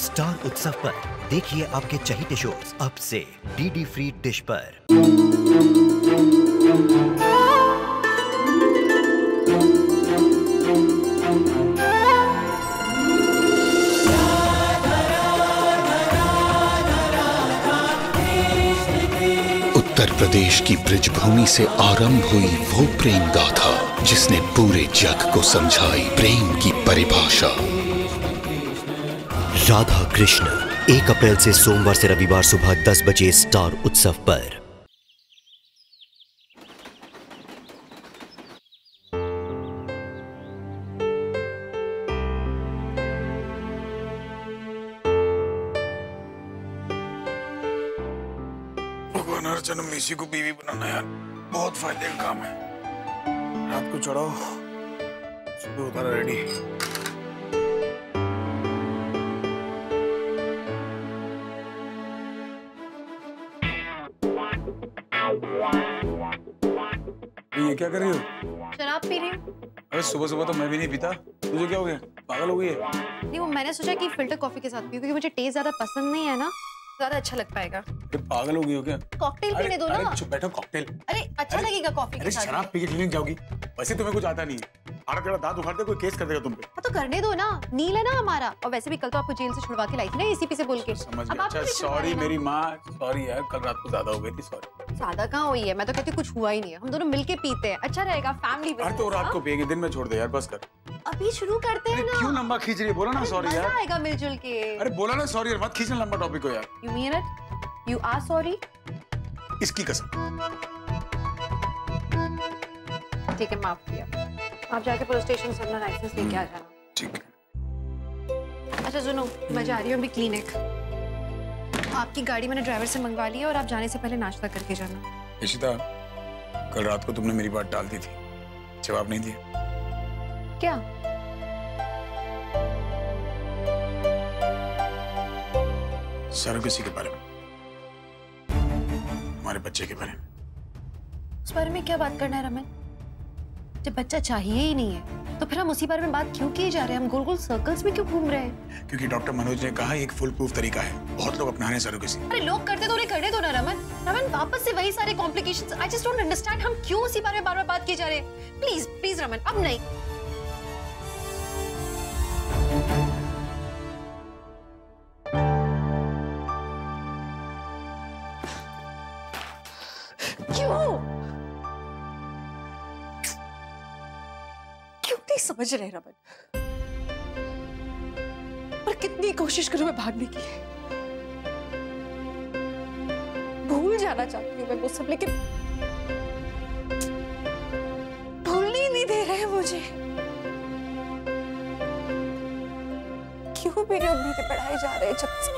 Star उत्सव पर देखिए आपके चहेते शोज अब से डीडी फ्री डिश पर। उत्तर प्रदेश की ब्रिजभूमि से आरंभ हुई वो प्रेम गाथा जिसने पूरे जग को समझाई प्रेम की परिभाषा। राधा कृष्ण 1 अप्रैल से सोमवार से रविवार सुबह 10 बजे स्टार उत्सव पर। भगवान हर जन्म इसी को बीवी बनाना यार बहुत फायदे का काम है। रात को चढ़ाओ, सुबह उतारा रेडी। ये क्या कर रही हो? शराब पी रही हूँ। अरे सुबह सुबह तो मैं भी नहीं पीता, तुझे क्या हो गया? पागल हो गई है? नहीं, वो मैंने सोचा कि फिल्टर कॉफी के साथ पीऊँ क्योंकि मुझे टेस्ट ज्यादा पसंद नहीं है ना, ज्यादा अच्छा लग पाएगा। पागल हो गई हो क्या? कॉकटेल पीने दो ना। अरे चुप बैठो, कॉकटेल। अरे अच्छा लगेगा कॉफी के साथ। शराब पी के क्लिनिक जाओगी? वैसे तुम्हें कुछ आता नहीं है। आड़ा दांत उखाड़ते कोई केस कर देगा तुम पे। हाँ तो करने दो ना, नील है ना हमारा। और वैसे भी कल तो आपको जेल से छुड़वा के लाई थी ना एसीपी से बोल के। समझ गया। अच्छा सॉरी मेरी माँ, सॉरी यार, कल रात को ज्यादा हो गई थी, सॉरी। ज्यादा कहाँ हुई है, मैं तो कहती हूँ कुछ हुआ ही नहीं है। हम दोनों मिलके पीते हैं, अच्छा रहेगा फैमिली में। अरे तो रात को पिएंगे, दिन में छोड़ दे यार, बस कर। अभी शुरू करते हैं ना। क्यों लंबा खींच रही है? बोला ना सॉरी यार। मजा आएगा मिलजुल के। अरे बोला ना सॉरी यार, मत खींचना लंबा टॉपिक को यार। You mean it? You are sorry? इसकी कसम। ठीक है, माफ किया। आप जाके पुलिस स्टेशन से अपना लाइसेंस लेके आ जाना। ठीक है। अच्छा सुनो, मैं जा रही हूँ अभी क्लिनिक। आपकी गाड़ी मैंने ड्राइवर से मंगवा ली है और आप जाने से पहले नाश्ता करके जाना। इशिता, कल रात को तुमने मेरी बात टाल दी थी, जवाब नहीं दिया। क्या? सरोगेसी के बारे में, हमारे बच्चे के बारे में। उस बारे में क्या बात करना है रमन? जब बच्चा चाहिए ही नहीं है तो फिर हम उसी बारे में बात क्यों किए जा रहे हैं? हम गोल गोल सर्कल्स में क्यों घूम रहे हैं? क्योंकि डॉक्टर मनोज ने कहा एक फुल प्रूफ तरीका है, बहुत लोग अपना रहे हैं सरोगेसी। अरे लोग करते तो उन्हें करने दो ना रमन। रमन वापस से वही सारे complications. I just don't understand, हम क्यों उसी बारे में बार-बार बात किए जा रहे हैं? प्लीज प्लीज रमन, अब नहीं। क्यों समझ रहे रमन? और कितनी कोशिश करूं मैं भागने की, भूल जाना चाहती हूँ मैं वो सब, लेकिन भूलने ही नहीं दे रहे मुझे। क्यों मेरी उम्मीदें बढ़ाई जा रहे हैं जब से?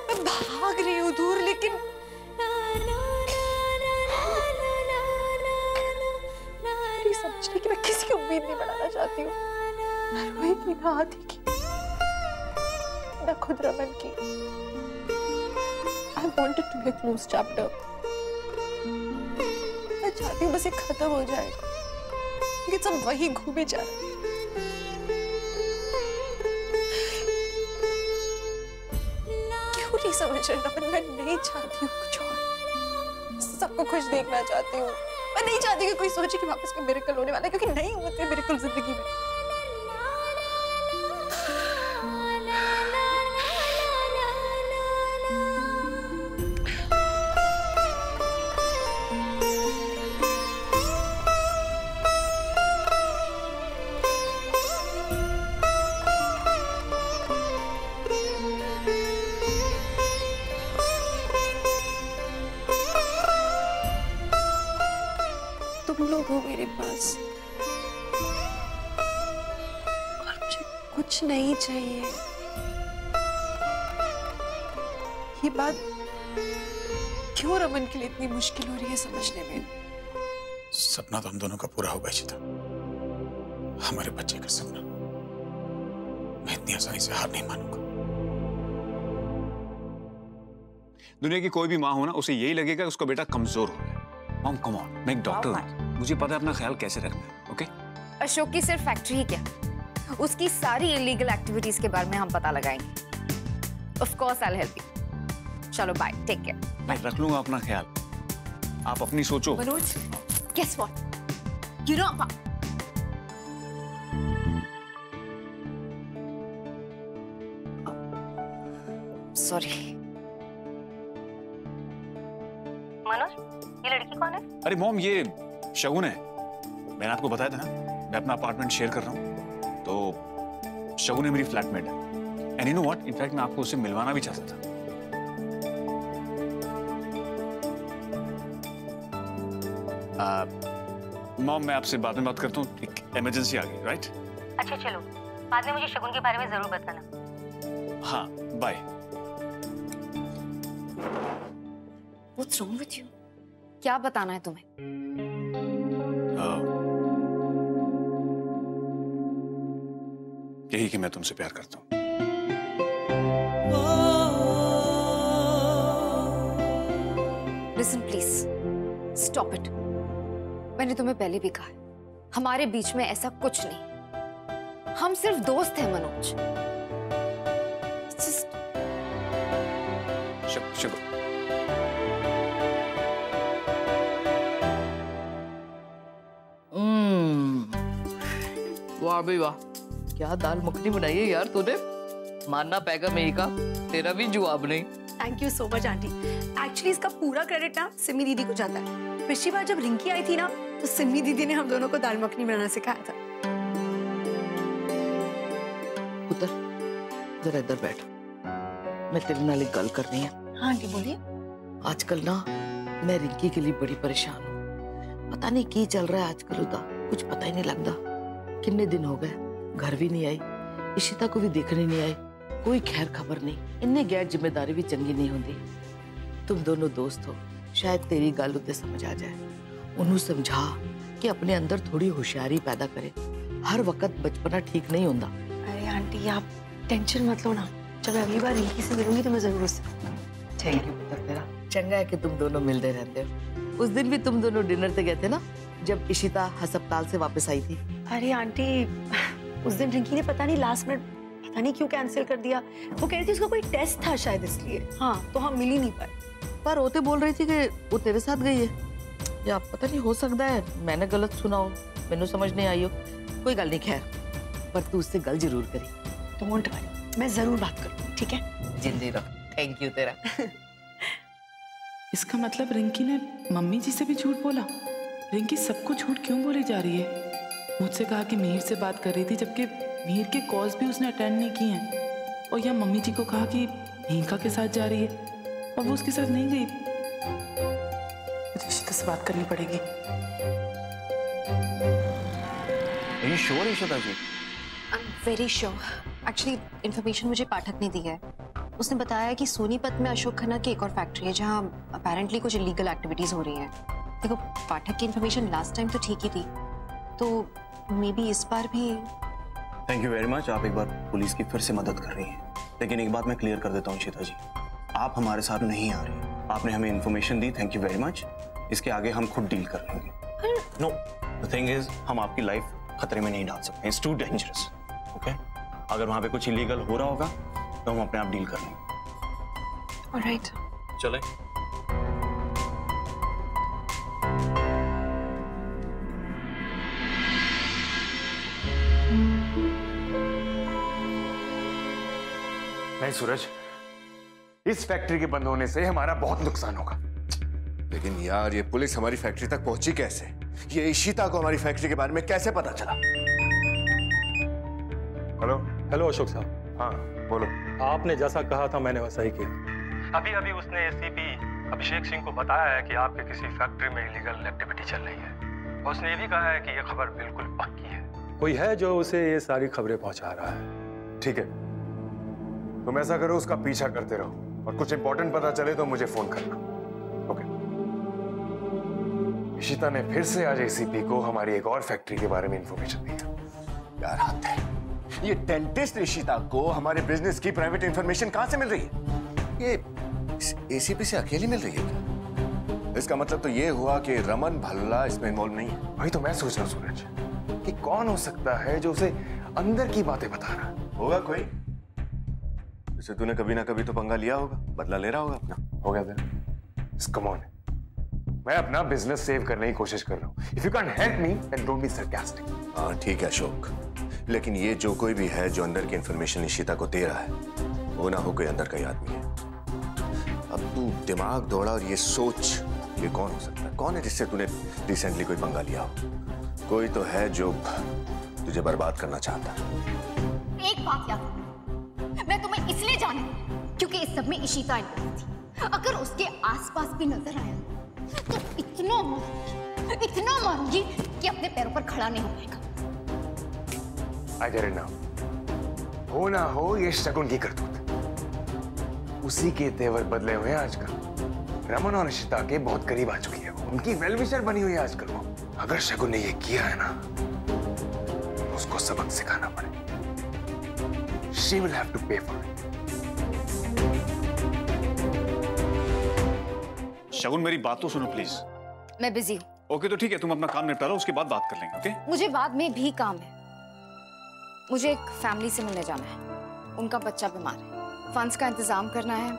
मैं भाग रही हूँ दूर, लेकिन समझने की मैं किसी की उम्मीद नहीं बनाना चाहती हूँ। ना रोए की, ना आदि की, ना खुद रमन की। I wanted to be a closed chapter. मैं चाहती हूँ बस ये खत्म हो जाए, लेकिन सब वही घूमे जा रहे हैं। क्यों नहीं समझ रहे रमन? मैं नहीं चाहती हूँ कुछ और, सबको खुश देखना चाहती हूँ। मैं नहीं चाहती कि कोई सोचे कि वापस कोई मिरेकल होने वाला है, क्योंकि नहीं होते मिरेकल जिंदगी में। तुम लोग हो मेरे पास और मुझे कुछ नहीं चाहिए। ये बात क्यों रमन के लिए इतनी मुश्किल हो रही है समझने में? सपना तो हम दोनों का पूरा होगा इशिता, हमारे बच्चे का सपना। मैं इतनी आसानी से हार नहीं मानूंगा। दुनिया की कोई भी माँ हो ना, उसे यही लगेगा उसका बेटा कमजोर हो रहा है। मॉम कम ऑन, मैं एक डॉक्टर हूँ, मुझे पता है अपना ख्याल कैसे रखना है। ओके? अशोक की सिर्फ फैक्ट्री ही क्या, उसकी सारी इलीगल एक्टिविटीज के बारे में हम पता लगाएंगे। Of course I will help you. चलो बाय, टेक केयर। मैं रख लूंगा अपना ख्याल, आप अपनी सोचो। Manoj, guess what, you know sorry. Manoj, ये लड़की कौन है? अरे मॉम, ये शगुन है। मैंने आपको बताया था ना, मैं अपना अपार्टमेंट शेयर कर रहा हूँ, तो शगुन है मेरी फ्लैटमेट है। And you know what, in fact मैं आपको उससे मिलवाना भी चाहता था। मॉम, मैं आपसे बाद में बात करता हूँ, एक इमरजेंसी आ गई, राइट? अच्छा चलो, बाद में मुझे शगुन के बारे में जरूर बताना। हाँ, bye. What's wrong with you? क्या बताना है तुम्हें? यही कि मैं तुमसे प्यार करता हूँ। Listen please, stop it. मैंने तुम्हें पहले भी कहा है, हमारे बीच में ऐसा कुछ नहीं। हम सिर्फ दोस्त हैं मनोज। शुक्र। वाह भाई वाह, क्या दाल मखनी बनाई है यार तूने। मानना पैगा मेरी का, तेरा भी जवाब नहीं। Thank you so much aunty. Actually इसका पूरा क्रेडिट ना सिमी दीदी को जाता है। पिछली बार जब रिंकी आई थी ना, तो सिमी दीदी ने हम दोनों को दाल मखनी बनाना सिखाया था। उतर, जरा इधर बैठ, मैं तेरे नाल एक गल करनी है। हाँ आंटी बोलिए। आजकल ना मैं रिंकी के लिए बड़ी परेशान हूँ। पता नहीं की चल रहा है आजकल उदा, कुछ पता ही नहीं लगता। कितने दिन हो गए, घर भी नहीं आई, इशिता को भी देखने नहीं आई, कोई खैर खबर नहीं। इन्ने गैर जिम्मेदारी भी चंगी नहीं होती। तुम दोनों दोस्त हो, शायद तेरी गल उते समझ आ जाए। उन्हें समझा कि अपने अंदर थोड़ी होशियारी पैदा करे। हर वक्त बचपना ठीक नहीं होता। अरे आंटी आप टेंशन मत लो ना, जब अगली बार रिंकी से मिलूंगी तो मैं जरूर उससे। थैंक यू पुत्र तेरा, चंगा है कि तुम दोनों मिलते रहते हो। उस दिन भी तुम दोनों डिनर पे गए थे ना, जब इशिता अस्पताल से वापस आई थी। अरे आंटी, उस दिन रिंकी ने पता नहीं लास्ट मिनट पता नहीं क्यों कैंसिल कर दिया। वो कह रही थी उसका कोई टेस्ट था शायद, इसलिए। हाँ, तो हम मिल ही नहीं पाए। पर वो तो बोल रही थी कि वो तेरे साथ गई है, या पता नहीं, हो सकता है मैंने गलत सुना हो, मैंने समझ नहीं आई हो। कोई गल नहीं, खैर, पर तू उससे गल जरूर करी। डोंट वरी, मैं जरूर बात करूँ, ठीक है? जिंदी रहो। थैंक यू तेरा। इसका मतलब रिंकी ने मम्मी जी से भी झूठ बोला। रिंकी सबको झूठ क्यों बोली जा रही है? मुझसे कहा कि मीर से बात कर रही थी, जबकि मीर के कॉल्स भी उसने अटेंड नहीं किए हैं। और यहाँ मम्मी जी को कहा कि मीका के साथ जा रही है, और वो उसके साथ नहीं गई। मुझे इशिता से बात करनी पड़ेगी। Are you sure, Ishita ji? I'm very sure. Actually, information मुझे पाठक ने दी है। उसने बताया कि सोनीपत में अशोक खन्ना की एक और फैक्ट्री है, जहाँ अपेरेंटली कुछ इलीगल एक्टिविटीज हो रही हैं। देखो, पाठक की इन्फॉर्मेशन लास्ट टाइम तो ठीक ही थी, तो मे बी इस बार भी। थैंक यू वेरी मच, आप एक बार पुलिस की फिर से मदद कर रही हैं। लेकिन एक बात मैं क्लियर कर देता हूँ इशिता जी, आप हमारे साथ नहीं आ रही। आपने हमें information the, thank you very much. इसके आगे हम खुद डील कर लेंगे। नो, द थिंग इज, हम आपकी लाइफ खतरे में नहीं डाल सकते। It's too dangerous. ओके, अगर वहां पे कुछ इलीगल हो रहा होगा तो हम अपने आप डील कर लेंगे। ऑलराइट, चले। नहीं सूरज, इस फैक्ट्री के बंद होने से हमारा बहुत नुकसान होगा। लेकिन यार, ये पुलिस हमारी फैक्ट्री तक पहुंची कैसे? ये इशिता को हमारी फैक्ट्री के बारे में कैसे पता चला? हेलो हेलो अशोक साहब। हाँ बोलो। आपने जैसा कहा था मैंने वैसा ही किया। अभी अभी उसने एसीपी अभिषेक सिंह को बताया है कि आपके किसी फैक्ट्री में इलीगल एक्टिविटी चल रही है। उसने ये भी कहा है कि ये खबर बिल्कुल पक्की है। कोई है जो उसे ये सारी खबरें पहुंचा रहा है। ठीक है, तुम ऐसा करो, उसका पीछा करते रहो, और कुछ इंपॉर्टेंट पता चले तो मुझे फोन करना। ओके। इशिता ने फिर से आज एसीपी को हमारी एक और फैक्ट्री के बारे में इंफॉर्मेशन दी। यार हद है, ये डेंटिस्ट इशिता को हमारे बिजनेस की प्राइवेट इंफॉर्मेशन कहां से मिल रही है? ये एसीपी से अकेली मिल रही है क्या? इसका मतलब तो ये हुआ कि रमन भल्ला इसमें इन्वॉल्व नहीं है। वही तो मैं सोच रहा हूं सूरज, कि कौन हो सकता है जो उसे अंदर की बातें बता रहा है। होगा कोई, जैसे तूने कभी ना कभी तो पंगा लिया होगा, बदला ले रहा होगा अपना। हो गया तेरा? कम ऑन, मैं अपना बिजनेस सेव करने की कोशिश कर रहा हूँ। If you can help me then don't be sarcastic. हाँ ठीक है अशोक, लेकिन ये जो कोई भी है जो अंदर की इंफॉर्मेशन इशिता को दे रहा है, वो ना हो कोई अंदर का ही आदमी है। अब तू दिमाग दौड़ा और ये सोच, ये कौन हो सकता है? कौन है जिससे तूने रिसेंटली कोई पंगा लिया हो? कोई तो है जो तुझे बर्बाद करना चाहता है। एक बात याद रखना, मैं तुम्हें इसलिए जानती क्योंकि इस सब में इशिता इन्वॉल्व थी। अगर उसके आसपास भी नजर आया तो इतना मारूंगी कि अपने पैरों पर खड़ा नहीं हो पाएगा। I get it now. हो ना हो ये शगुन की करतूत, उसी के तेवर बदले हुए हैं आजकल। रमन और इशिता के बहुत करीब आ चुकी है, उनकी वेल विशर बनी हुई है आजकल वो। अगर शगुन ने ये किया है ना, तो उसको सबक सिखाना पड़ेगा। She will have to pay for it. शगुन मेरी बात तो सुनो प्लीज। मैं बिजी हूँ। ओके तो ठीक है, तुम अपना काम निपटा लो, उसके बाद बात कर लेंगे। ओके मुझे बाद में भी काम है। मुझे एक फैमिली से मिलने जाना है, उनका बच्चा बीमार है, फंड्स का इंतजाम करना है,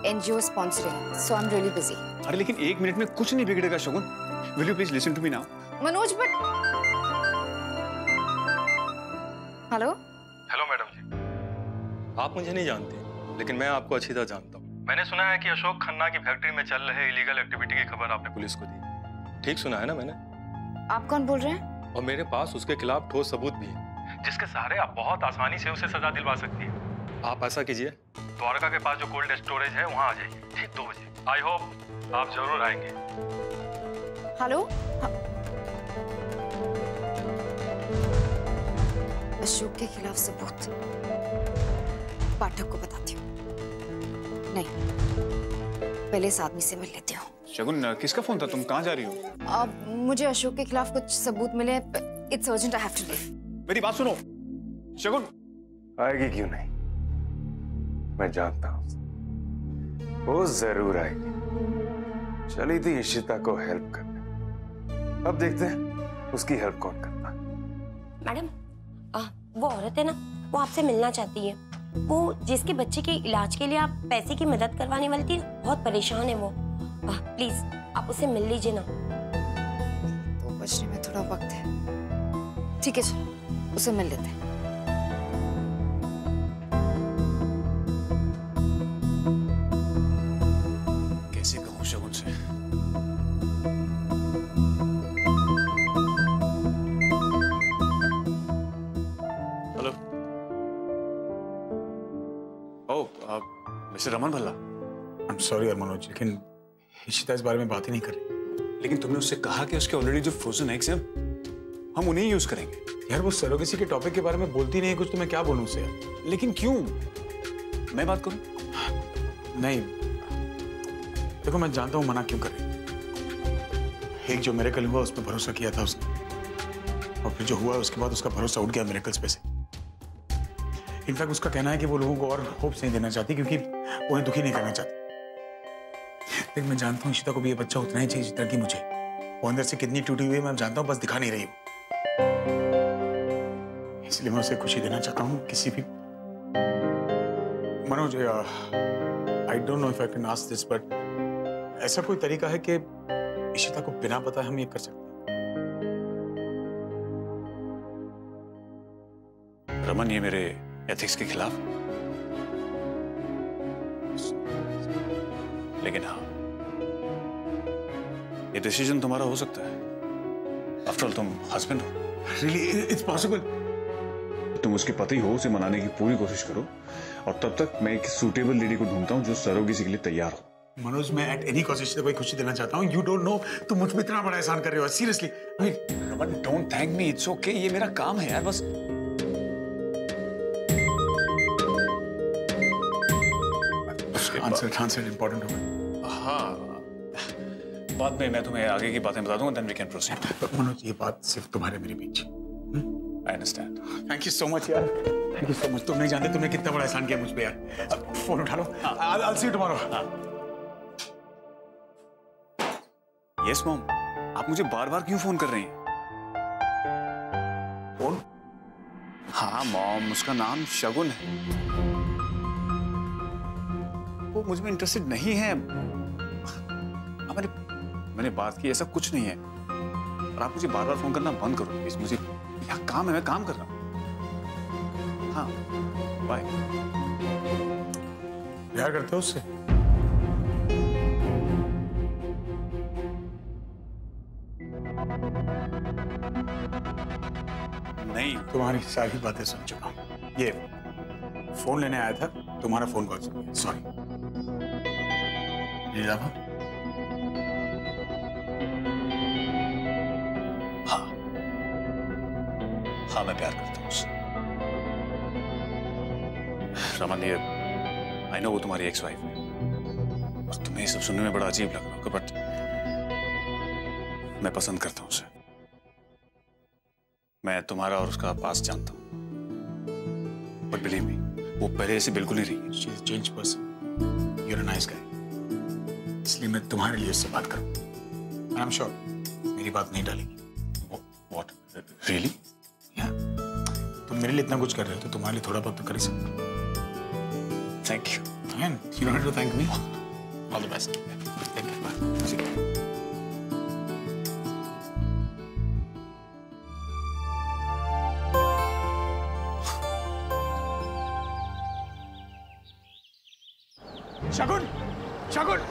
NGO sponsoring, so I am really busy. अरे लेकिन 1 मिनट में कुछ नहीं बिगड़ेगा Shagun. Will you please listen to me now? Manoj but hello hello madam ji, आप मुझे नहीं जानती, लेकिन मैं आपको अच्छी तरह जानता हूँ। मैंने सुना है कि अशोक खन्ना की फैक्ट्री में चल रहे इलीगल एक्टिविटी की खबर आपने पुलिस को दी। ठीक सुना है ना मैंने? आप कौन बोल रहे हैं? और मेरे पास उसके खिलाफ ठोस सबूत भी है, जिसके सहारे आप बहुत आसानी से उसे सजा दिलवा सकती है। आप ऐसा कीजिए, द्वारका के पास जो कोल्ड स्टोरेज है वहां आ जाइए ठीक 2 बजे। आई होप आप जरूर आएंगे। हेलो अशोक के खिलाफ सबूत पाठक को बताती हूँ। नहीं, पहले इस आदमी से मिल लेती हूँ। शगुन किसका फोन था? तुम कहाँ जा रही हो? अब मुझे अशोक के खिलाफ कुछ सबूत मिले। It's urgent, I have to leave. मेरी बात सुनो शगुन। आएगी क्यों नहीं, मैं जानता हूँ वो जरूर आएगी। चली थी इशिता को हेल्प करने, अब देखते हैं उसकी हेल्प कौन करता है। मैडम वो औरत है ना, वो आपसे मिलना चाहती है। वो जिसके बच्चे के इलाज के लिए आप पैसे की मदद करवाने वाली थी, बहुत परेशान है वो। प्लीज आप उसे मिल लीजिए ना। 2 बजने में थोड़ा वक्त है। ठीक है चलो उसे मिल लेते हैं। कैसे कहूँ शगुन से? Hello mister Raman Bhalla. I'm sorry यार मनोज, लेकिन इशिता इस बारे में बात ही नहीं कर रही। लेकिन तुमने उससे कहा कि उसके ऑलरेडी जो फ्रोजन एग्स हैं हम उन्हें यूज करेंगे। यार वो सरोगेसी के टॉपिक के बारे में बोलती नहीं है कुछ, तो मैं क्या बोलूं उसे यार? लेकिन क्यों? मैं बात करूं? नहीं देखो, मैं जानता हूं मना क्यों कर रही। एक जो मिरेकल हुआ उस पर भरोसा किया था उसने, और फिर जो हुआ उसके बाद उसका भरोसा उठ गया मिरेकल्स पे से। इनफैक्ट उसका कहना है कि वो लोगों को और होप्स नहीं देना चाहती क्योंकि वो उन्हें दुखी नहीं करना चाहती। लेकिन मैं जानता हूँ इशिता को भी ये बच्चा उतना ही चाहिए जितना कि मुझे। वो अंदर से कितनी टूटी हुई है मैं जानता हूँ, बस दिखा नहीं रही हूँ। इसलिए मैं उसे खुशी देना चाहता हूँ किसी भी। मनोज, आई don't know if I can ask this, but ऐसा कोई तरीका है कि इशिता को बिना बताए हम ये कर सकते हैं? रमन, ये मेरे एथिक्स के खिलाफ, लेकिन हाँ ये डिसीजन तुम्हारा हो सकता है। आफ्टर ऑल तुम हस्बैंड हो। Really, it's possible. तुम उसके पति हो, उसे मनाने की पूरी कोशिश करो, और तब तक मैं एक सूटेबल लेडी को ढूंढता हूँ जो सरोगेसी के लिए तैयार हो। मनोज, मैं एट एनी कॉस्ट इशिता को कोई खुशी देना चाहता हूँ। यू डोंट नो, तुम मुझ पे इतना बड़ा एहसान कर रहे हो seriously. Raman, don't thank me, it's okay, ये मेरा काम है यार। बस आंसर इंपॉर्टेंट होगा। हाँ, बाद में मैं तुम्हें आगे की बातें बता दूंगा, then we can proceed. Manoj, ये बात सिर्फ तुम्हारे मेरे बीच। I understand. Thank you so much यार, थैंक यू सो मच। तुम नहीं जानते तुमने कितना बड़ा एहसान किया मुझ पे यार। फोन उठा लो। I'll see you tomorrow। Yes mom, आप मुझे बार बार क्यों फोन कर रही हैं? फोन? हाँ मॉम, उसका नाम शगुन है। वो मुझ में इंटरेस्टेड नहीं है। मैंने बात की, ऐसा कुछ नहीं है। और आप मुझे बार बार फोन करना बंद करो प्लीज। मुझे यहाँ काम है, मैं काम कर रहा हूँ। हाँ बाय। प्यार करते हो उससे? नहीं। तुम्हारी सारी बातें सुन चुका हूँ। ये फोन लेने आया था, तुम्हारा फोन कॉल सुन लिया। सॉरी। हाँ मैं प्यार करता हूँ उससे। रमन, ये आई नो वो तुम्हारी एक्स वाइफ है और तुम्हें ये सब सुनने में बड़ा अजीब लग रहा होगा, बट मैं पसंद करता हूँ उसे। मैं तुम्हारा और उसका पास जानता हूँ, बट बिलीव मी, वो पहले ऐसे बिल्कुल नहीं रही। She is changed person. You are a nice guy. इसलिए मैं तुम्हारे लिए उससे बात करूँ। आई एम श्योर मेरी बात नहीं डालेगी। व्हाट? रियली? तुम मेरे लिए इतना कुछ कर रहे हो तो तुम्हारे लिए थोड़ा बहुत तो कर ही सकते हो। Thank you. And you don't have to thank me. All the best. Thank you. Bye. Shagun! Shagun!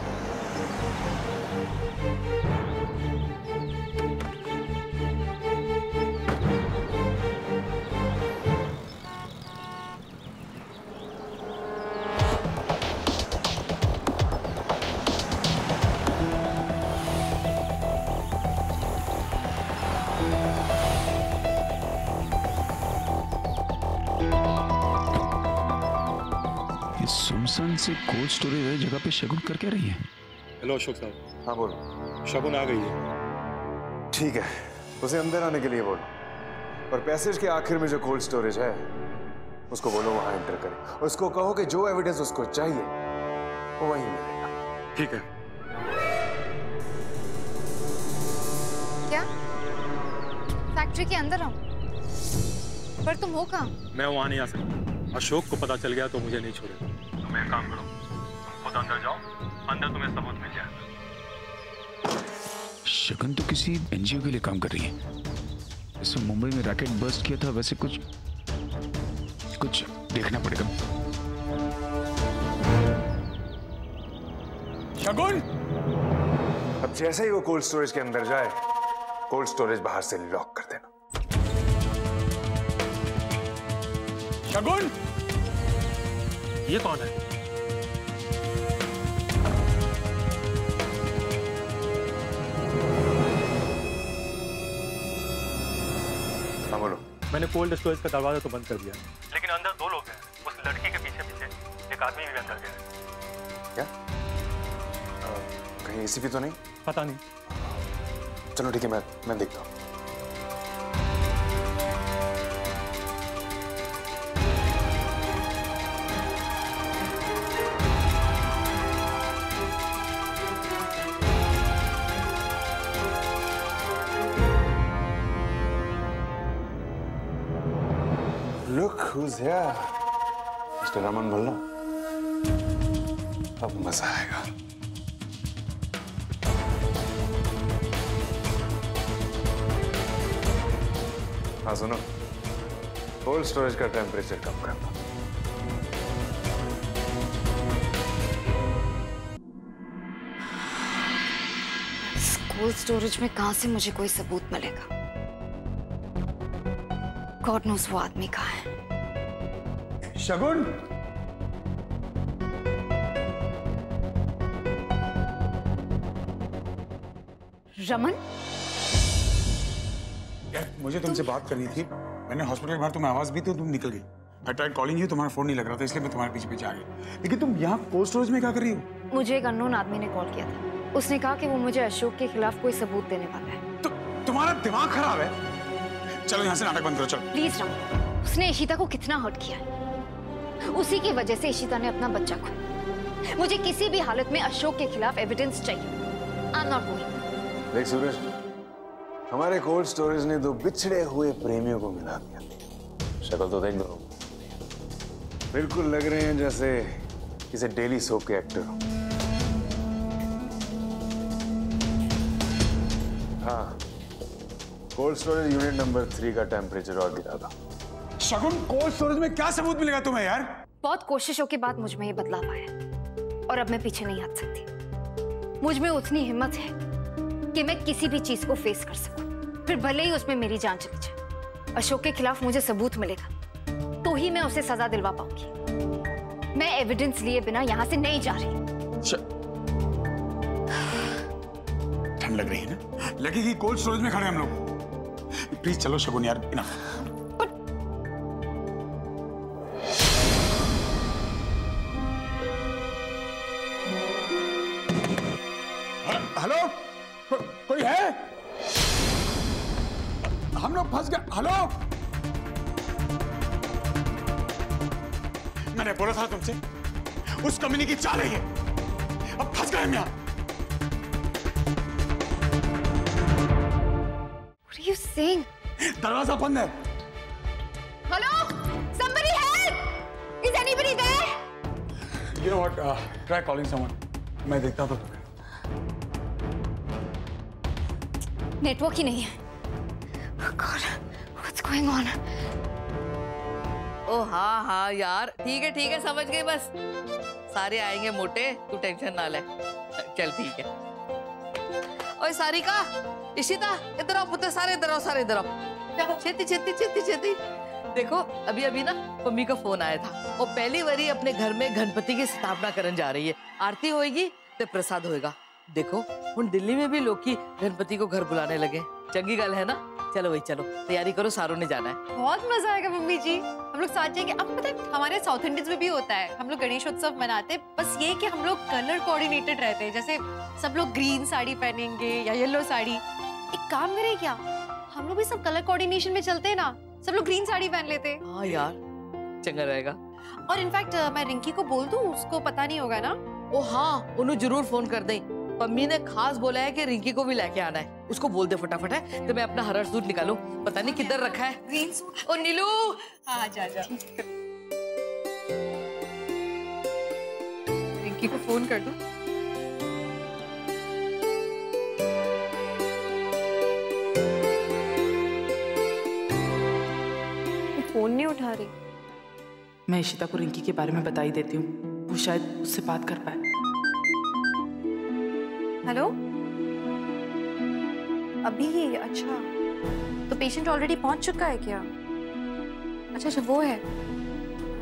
सुमसान से कोल्ड स्टोरेज वाली जगह पे शगुन कर क्या रही है? हेलो अशोक साहब। हाँ बोलो। शगुन आ गई है। ठीक है, उसे अंदर आने के लिए बोलो। और पैसेज के आखिर में जो कोल्ड स्टोरेज है उसको बोलो वहां एंटर करे। और उसको कहो कि जो एविडेंस उसको चाहिए वो वहीं मिलेगा। ठीक है। क्या फैक्ट्री के अंदर आऊं? पर तुम हो कहाँ? मैं वहां नहीं आ सकता। अशोक को पता चल गया तो मुझे नहीं छोड़ेगा। तुम एक काम करो, तुम खुद अंदर जाओ, अंदर तुम्हें सबूत मिल जाएगा। शगुन तो किसी एनजीओ के लिए काम कर रही है। जैसे मुंबई में रैकेट बर्स्ट किया था वैसे कुछ देखना पड़ेगा। शगुन! अब जैसे ही वो कोल्ड स्टोरेज के अंदर जाए, कोल्ड स्टोरेज बाहर से लॉक कर देना। शगुन! ये कौन है? हाँ बोलो। मैंने कोल्ड स्टोरेज का दरवाजा तो बंद कर दिया, लेकिन अंदर दो लोग हैं। उस लड़की के पीछे पीछे एक आदमी भी अंदर गया है। क्या? कहीं एसीपी तो नहीं? पता नहीं। चलो ठीक है, मैं देखता हूँ। Look who's here, Mr. Raman Bhalla. अब मजा आएगा। हाँ सुनो, कोल्ड स्टोरेज का टेम्परेचर कम करना। कोल्ड स्टोरेज में कहां से मुझे कोई सबूत मिलेगा? गॉड नोस वो आदमी कहाँ है। शगुन! रमन? यार मुझे तुमसे बात करनी थी। मैंने हॉस्पिटल के बाहर तुम्हें आवाज दी तो तुम निकल गई। आई ट्राइड कॉलिंग यू, तुम्हारा फोन नहीं लग रहा था, इसलिए मैं तुम्हारे पीछे पीछे आ गई। लेकिन तुम यहाँ कोल्ड स्टोरेज में क्या कर रही हो? मुझे एक अननोन आदमी ने कॉल किया था। उसने कहा कि वो मुझे अशोक के खिलाफ कोई सबूत देने वाला है। तुम्हारा दिमाग खराब है। चलो यहाँ से नाटक बंद करो, चलो। प्लीज रमन, उसने इशिता को कितना हर्ट किया है। उसी की वजह से इशिता ने अपना बच्चा खोया। मुझे किसी भी हालत में अशोक के खिलाफ एविडेंस चाहिए। I am not going. देख सूरज, हमारे कोल्ड स्टोरेज ने दो बिछड़े हुए प्रेमियों को मिला दिया। शक्ल तो देख दो, बिल्कुल लग रहे हैं जैसे किसी डेली सोप के एक्टर हो। हाँ, कोल्ड स्टोरेज यूनिट नंबर 3 का टेम्परेचर और गिरा था। शगुन, कोल्ड स्टोरेज में क्या सबूत मिलेगा तुम्हें यार? बहुत कोशिशों के बाद मुझ में ये बदलाव आया और अब मैं पीछे नहीं हट सकती। मुझ में उतनी हिम्मत है कि मैं किसी भी चीज को फेस कर सकूं, फिर भले ही उसमें मेरी जान चली जाए। अशोक के खिलाफ मुझे सबूत मिलेगा तो ही मैं उसे सजा दिलवा पाऊंगी। मैं एविडेंस लिए बिना यहां से नहीं जा रही। ठंड लग रही है ना? लगेगी कोल्ड स्टोरेज में खड़े हम लोग। प्लीज चलो शगुन यार, इनफ। हेलो, कोई है? हम लोग फंस गए। हेलो, मैंने बोला था तुमसे, उस कमीनी की चाल है ये। अब फंस गए हम यहाँ। What are you saying? दरवाजा बंद है। Hello? Somebody help! Is anybody there? You know what? Try calling someone. मैं देखता था तुम्हें। नेटवर्क ही नहीं है। Oh God, what's going on? ओ हाँ हाँ यार, ठीक है समझ गई। बस सारे आएंगे मोटे, तू टेंशन ना ले। चल ठीक है। ओए सारिका, इशिता, इधर आओ पुत्र, सारे इधर आओ, सारे इधर आओ। छेती छेती छेती छेती। देखो अभी ना मम्मी का फोन आया था और पहली बारी अपने घर में गणपति की स्थापना करने जा रही है। आरती होएगी तो प्रसाद होएगा। देखो हुण दिल्ली में भी लोग की गणपति को घर बुलाने लगे। चंगी गल है ना? चलो भाई चलो, तैयारी करो, सारों ने जाना है। बहुत मजा आएगा मम्मी जी, हम लोग साथ जाएंगे। अब पता है हमारे साउथ इंडियंस में भी होता है, हम लोग गणेश उत्सव मनाते हैं। बस ये कि हम लोग कलर कोऑर्डिनेटेड रहते हैं। जैसे सब लोग ग्रीन साड़ी पहनेंगे या येलो साड़ी। एक काम करें क्या, हम लोग भी सब कलर कोऑर्डिनेशन में चलते हैं ना, सब लोग ग्रीन साड़ी पहन लेते हैं। हाँ यार, चंगा रहेगा। और इनफैक्ट मैं रिंकी को बोल दूं, उसको पता नहीं होगा ना? ओ हाँ, उन्हें जरूर फोन कर दे। मम्मी ने खास बोला है कि रिंकी को भी लेके आना है। उसको बोल दे फटाफट है तो मैं अपना हरा सूट निकालूं। पता नहीं किधर रखा है ग्रीन सूट। ओ नीलू, हाँ जा रिंकी को फोन कर दूं। फोन नहीं उठा रही। मैं इशिता को रिंकी के बारे में बता ही देती हूँ, वो शायद उससे बात कर पाए। हेलो, अभी? अच्छा, तो पेशेंट ऑलरेडी पहुंच चुका है क्या? अच्छा वो है,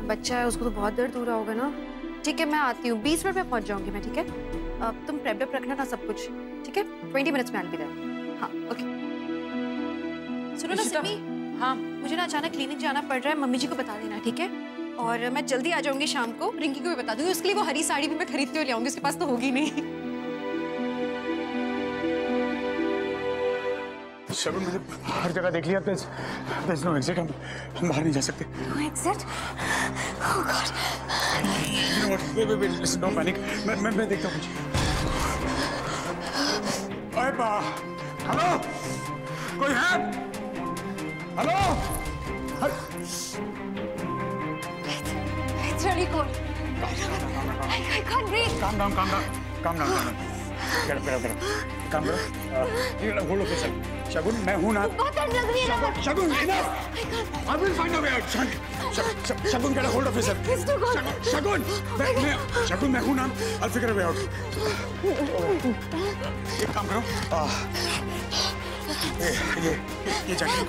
बच्चा है, उसको तो बहुत दर्द हो रहा होगा ना। ठीक है मैं आती हूँ, 20 मिनट में पहुंच जाऊंगी मैं। ठीक है, अब तुम प्रेप रखना ना सब कुछ। ठीक है, 20 मिनट्स में आल भी दें। हाँ ओके। सुनो ना सिमी, हाँ मुझे ना अचानक क्लिनिक जाना पड़ रहा है, मम्मी जी को बता देना। ठीक है, और मैं जल्दी आ जाऊंगी शाम को। रिंकी को भी बता दूंगी, उसके लिए वो हरी साड़ी भी मैं खरीदते हुए ले आऊंगी, उसके पास तो होगी नहीं। शगुन, मैंने हर जगह देख लिया। there's no exit, हम बाहर नहीं जा सकते। No exit? Oh God. You know what? Wait, listen, don't panic. मैं देखता हूँ कुछ। अरे बा, हेलो, कोई है? Hello? It's really cold. I can't breathe. Calm down. Get up. काम करो। Hold officer. शगुन, मैं हूँ ना। बहुत दर्द लग रही है। Shagun, enough. I will find a way out. Shagun, get a hold of yourself. Shagun, मैं हूँ ना। I'll figure a way out. एक काम करो। ये जाके।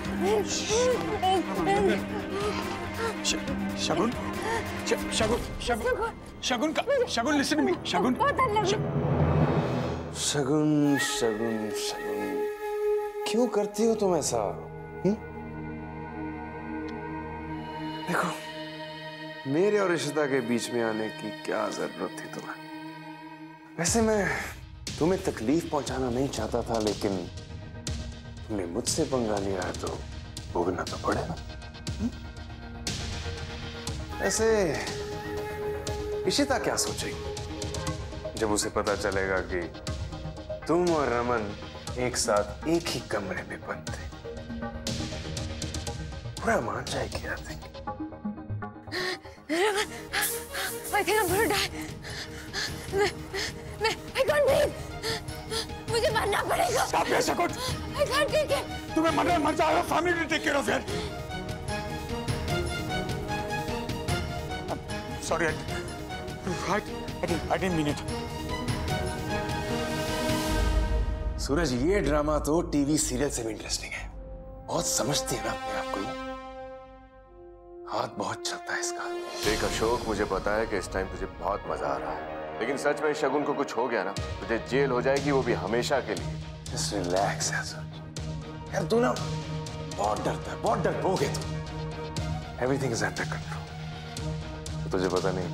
शगुन, listen to me. शगुन, क्यों करती हो तुम ऐसा? देखो, मेरे और इशिता के बीच में आने की क्या जरूरत थी तुम्हें? वैसे मैं तुम्हें तकलीफ पहुंचाना नहीं चाहता था, लेकिन तुमने मुझसे पंगा लिया है तो भोगना तो पड़ेगा। ऐसे इशिता क्या सोचेगी जब उसे पता चलेगा कि तुम और रमन एक साथ एक ही कमरे में बंद थे? पूरा मान जाएगी। I think I think I'm gonna die. I can't breathe. मुझे मरना पड़ेगा। Stop here, Shakun. I can't take it. तुम्हें मरना मर जाओ, family will take care of it. Sorry, I didn't mean it. सूरज, ये ड्रामा तो टीवी सीरियल से भी इंटरेस्टिंग है। बहुत समझती है ना अपने आप को ये। हाथ बहुत चलता है इसका। देख अशोक, मुझे पता है कि इस टाइम तुझे बहुत मजा आ रहा है, लेकिन सच में शगुन को कुछ हो गया ना, तुझे जेल हो जाएगी, वो भी हमेशा के लिए। Just relax यार, तू ना बहुत डरता है, बहुत डरपोक है तू। Everything is under control। तुझे पता नहीं,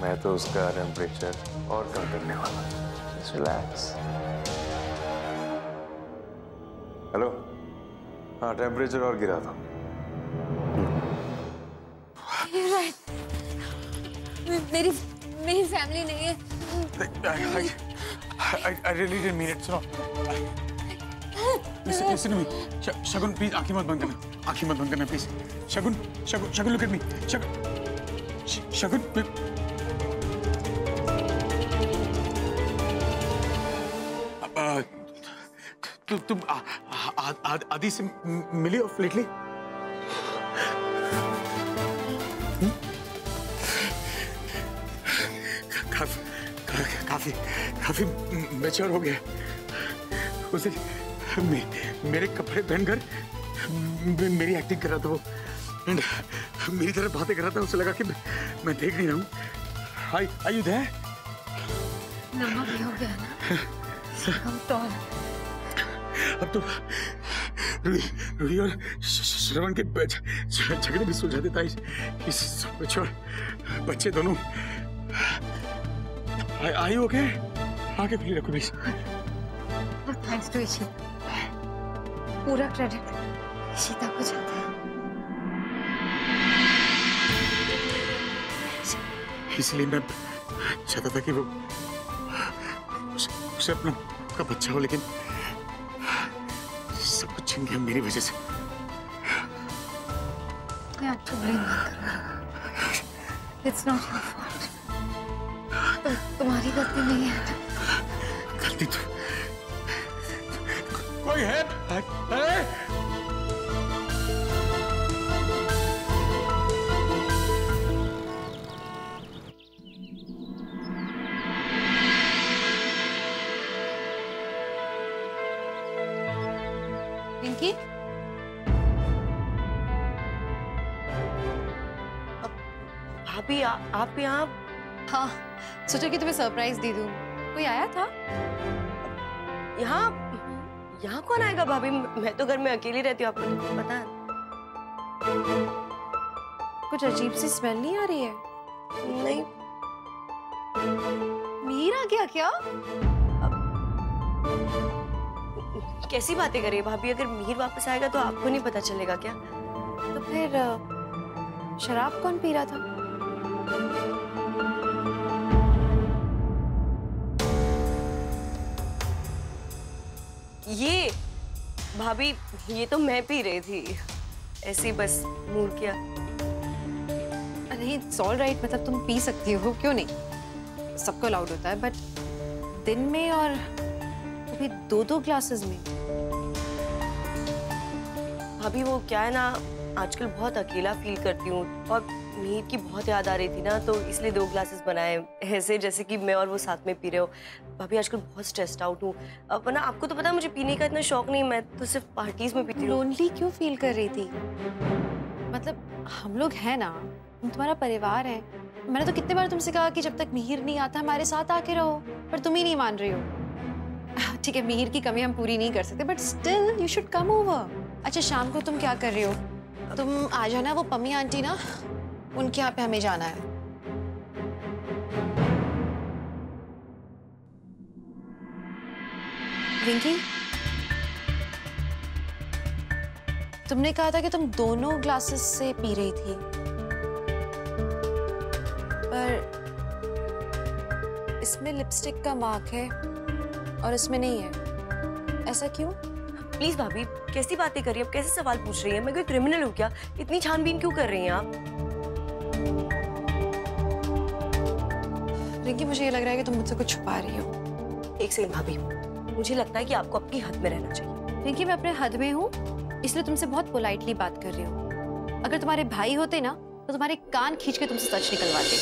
मैं तो उसका टेम्परेचर और कम करने वाला। Just relax। हेलो, हाँ टेम्परेचर और गिरा था। You're right। मेरी फैमिली नहीं है। I really didn't mean it. सुनो, listen to me. Shagun please आंखें मत बंद करना, आंखें मत बंद करना please. Shagun look at me. शगुन तुम आदि से मिली हो लेटली? काफी मैच्योर हो गया। उसे मेरे कपड़े पहनकर मेरी एक्टिंग कर रहा था वो, एंड मेरी तरफ बातें कर रहा था। उसे लगा कि मैं देख नहीं रहा हूँ। Are you there? लंबा भी हो गया ना, हम टॉल। अब तो रूही और श्रवण के झगड़े भी सुलझा देता है इस बच्चे दोनों। Are you okay? आगे खुली रखो प्लीज। थैंक्स टू इशिता, पूरा क्रेडिट इशिता को जाता है। इसलिए मैं चाहता था कि वो उसे अपना बच्चा हो, लेकिन सब कुछ छिन गया मेरी वजह से। मैं आपको ब्लेम मत करो। It's not your fault। तुम्हारी गलती नहीं है। गलती तो कोई है? पिंकी, भाभी आप यहाँ? हाँ, सोचा कि तुम्हें सरप्राइज दे दूं। कोई आया था? यहाँ कौन आएगा भाभी? मैं तो घर में अकेली रहती हूँ, आपको तो पता है। कुछ अजीब सी स्मेल नहीं आ रही है? नहीं। मीर आ गया क्या? कैसी बातें कर रही है भाभी? अगर मीर वापस आएगा तो आपको नहीं पता चलेगा क्या? तो फिर शराब कौन पी रहा था? ये भाभी, ये तो मैं पी रही थी, ऐसे ही बस मूड किया। नहीं, इट्स ऑल राइट, मतलब तुम पी सकती हो, क्यों नहीं? सबको अलाउड होता है, बट दिन में और कभी 2-2 ग्लासेस में। भाभी वो क्या है ना, आजकल बहुत अकेला फील करती हूँ और मीर की बहुत याद आ रही थी ना, तो इसलिए 2 ग्लासेस बनाए, ऐसे जैसे कि मैं और वो साथ में पी रहे हो। भाभी आजकल बहुत स्ट्रेस्ड आउट हूँ, वरना आपको तो पता है मुझे पीने का इतना शौक नहीं, मैं तो सिर्फ पार्टीज में पीती हूँ। लोनली क्यों फील कर रही थी? मतलब हम लोग हैं ना, हम तुम्हारा परिवार है। मैंने तो कितने बार तुमसे कहा कि जब तक मिहिर नहीं आता हमारे साथ आके रहो, पर तुम ही नहीं मान रही हो। ठीक है, मिहिर की कमी हम पूरी नहीं कर सकते, but still you should come over. अच्छा, शाम को तुम क्या कर रही हो? तुम आ जाना, वो पम्मी आंटी ना, उनके यहाँ पे हमें जाना है। विंकी, तुमने कहा था कि तुम दोनों ग्लासेस से पी रही थी, पर इसमें लिपस्टिक का मार्क है और इसमें नहीं है, ऐसा क्यों? प्लीज भाभी, कैसी बातें कर रही हैं आप? कैसे सवाल पूछ रही हैं? मैं कोई क्रिमिनल हूँ क्या? इतनी छानबीन क्यों कर रही हैं आप? रिंकी, मुझे ये लग रहा है कि तुम मुझसे कुछ छुपा रही हो। एक सेकंड भाभी, मुझे लगता है कि आपको अपनी हद में रहना चाहिए। रिंकी, मैं अपने हद में हूँ, इसलिए तुमसे बहुत पोलाइटली बात कर रही हूँ। अगर तुम्हारे भाई होते ना तो तुम्हारे कान खींच के तुमसे सच निकलवाते।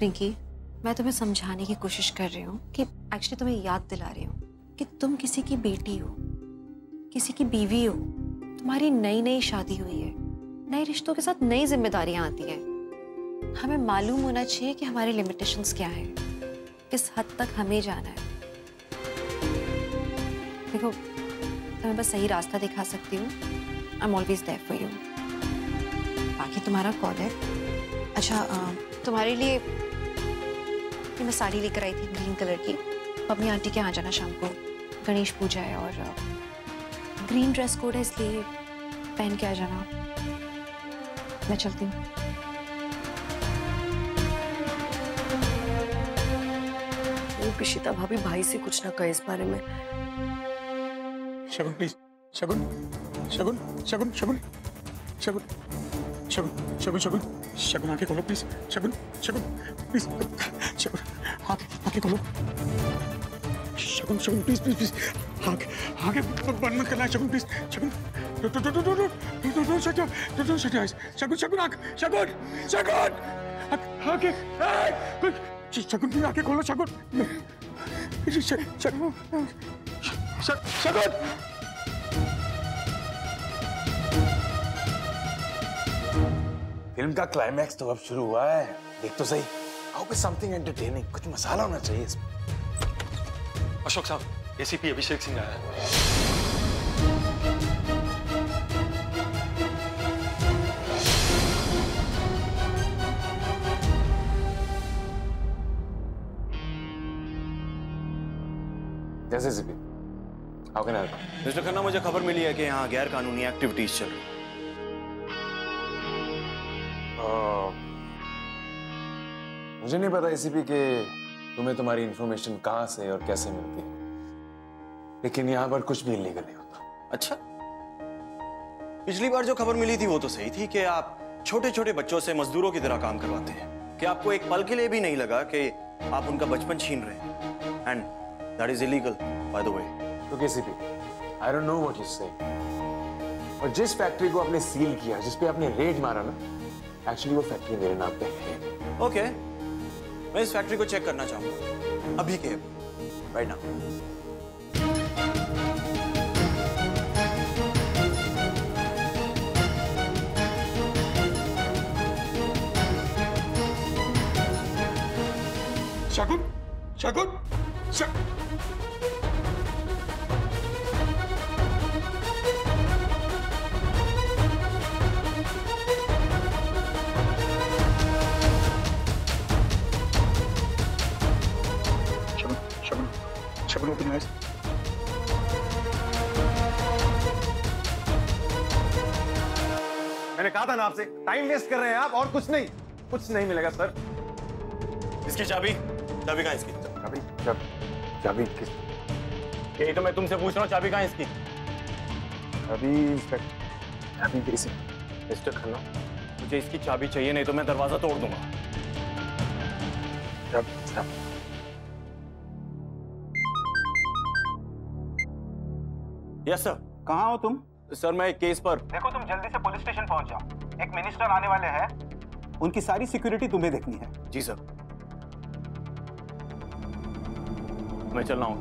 रिंकी, मैं तुम्हें समझाने की कोशिश कर रही हूँ कि एक्चुअली तुम्हें याद दिला रही हूँ कि तुम किसी की बेटी हो, किसी की बीवी हो। तुम्हारी नई नई शादी हुई है, नए रिश्तों के साथ नई जिम्मेदारियां आती हैं। हमें मालूम होना चाहिए कि हमारे लिमिटेशंस क्या हैं, किस हद तक हमें जाना है। देखो, तुम्हें बस सही रास्ता दिखा सकती हूँ। I am always there for you. बाकी तुम्हारा कॉल है। अच्छा, तुम्हारे लिए मैं साड़ी लेकर आई थी ग्रीन कलर की। अपनी आंटी के यहाँ जाना शाम को, गणेश पूजा है और ग्रीन ड्रेस कोड है, इसलिए पहन के आ जाना। मैं चलती हूँ। इशिता भाभी, भाई से कुछ ना कहे इस बारे में। शगुन प्लीज, शगुन शगुन शगुन शगुन शगुन शगुन शगुन शगुन शगुन आंखें खोलो please. Shagun Shagun please, Shagun आंखें खोलो। Shagun Shagun please please please, आंखें बंद मत करना है। Shagun please, Shagun don't shut your eyes. Shagun Shagun आंखें, शगुन शगुन आंखें, शगुन प्लीज आंखें खोलो। शगुन शगुन शगुन। फिल्म का क्लाइमैक्स तो अब शुरू हुआ है, देख तो सही। आओ पे समथिंग एंटरटेनिंग, कुछ मसाला होना चाहिए इसमें। अशोक साहब, एसीपी अभिषेक सिंह आया है। जैसे ACP, how can I help? Mister Khanna, मुझे खबर मिली है कि यहाँ गैर कानूनी एक्टिविटीज चल रही हैं। मुझे नहीं पता एसीपी के तुम्हें तुम्हारी इंफॉर्मेशन कहां से और कैसे मिलती है, लेकिन यहाँ पर कुछ भी इलीगल नहीं होता। अच्छा, पिछली बार जो खबर मिली थी वो तो सही थी कि आप छोटे छोटे बच्चों से मजदूरों की तरह काम करवाते हैं, कि आपको एक पल के लिए भी नहीं लगा कि आप उनका बचपन छीन रहे हैं। And that is illegal by the way. तो ACP, I don't know what you say, और जिस फैक्ट्री को आपने सील किया, जिस पे आपने रेड मारा ना, एक्चुअली वो फैक्ट्री मेरे नाम पे है। ओके, मैं इस फैक्ट्री को चेक करना चाहूंगा अभी के राइट नाउ। शगुन शगुन शगुन ओपन आइज। मैंने कहा था ना आपसे, टाइम वेस्ट कर रहे हैं आप और कुछ नहीं मिलेगा सर। इसकी चाबी कहाँ है इसकी? चाबी किस? यही तो मैं तुमसे पूछ रहा हूँ, चाबी कहाँ है इसकी? चाबी कैसे? मिस्टर खन्ना, मुझे इसकी चाबी चाहिए, नहीं तो मैं दरवाजा तोड़ दूंगा। Yes sir. कहाँ हो तुम? सर मैं एक केस पर। देखो, तुम जल्दी से पुलिस स्टेशन पहुंच जाओ, एक मिनिस्टर आने वाले हैं, उनकी सारी सिक्योरिटी तुम्हें देखनी है। जी सर, मैं चल रहा हूँ।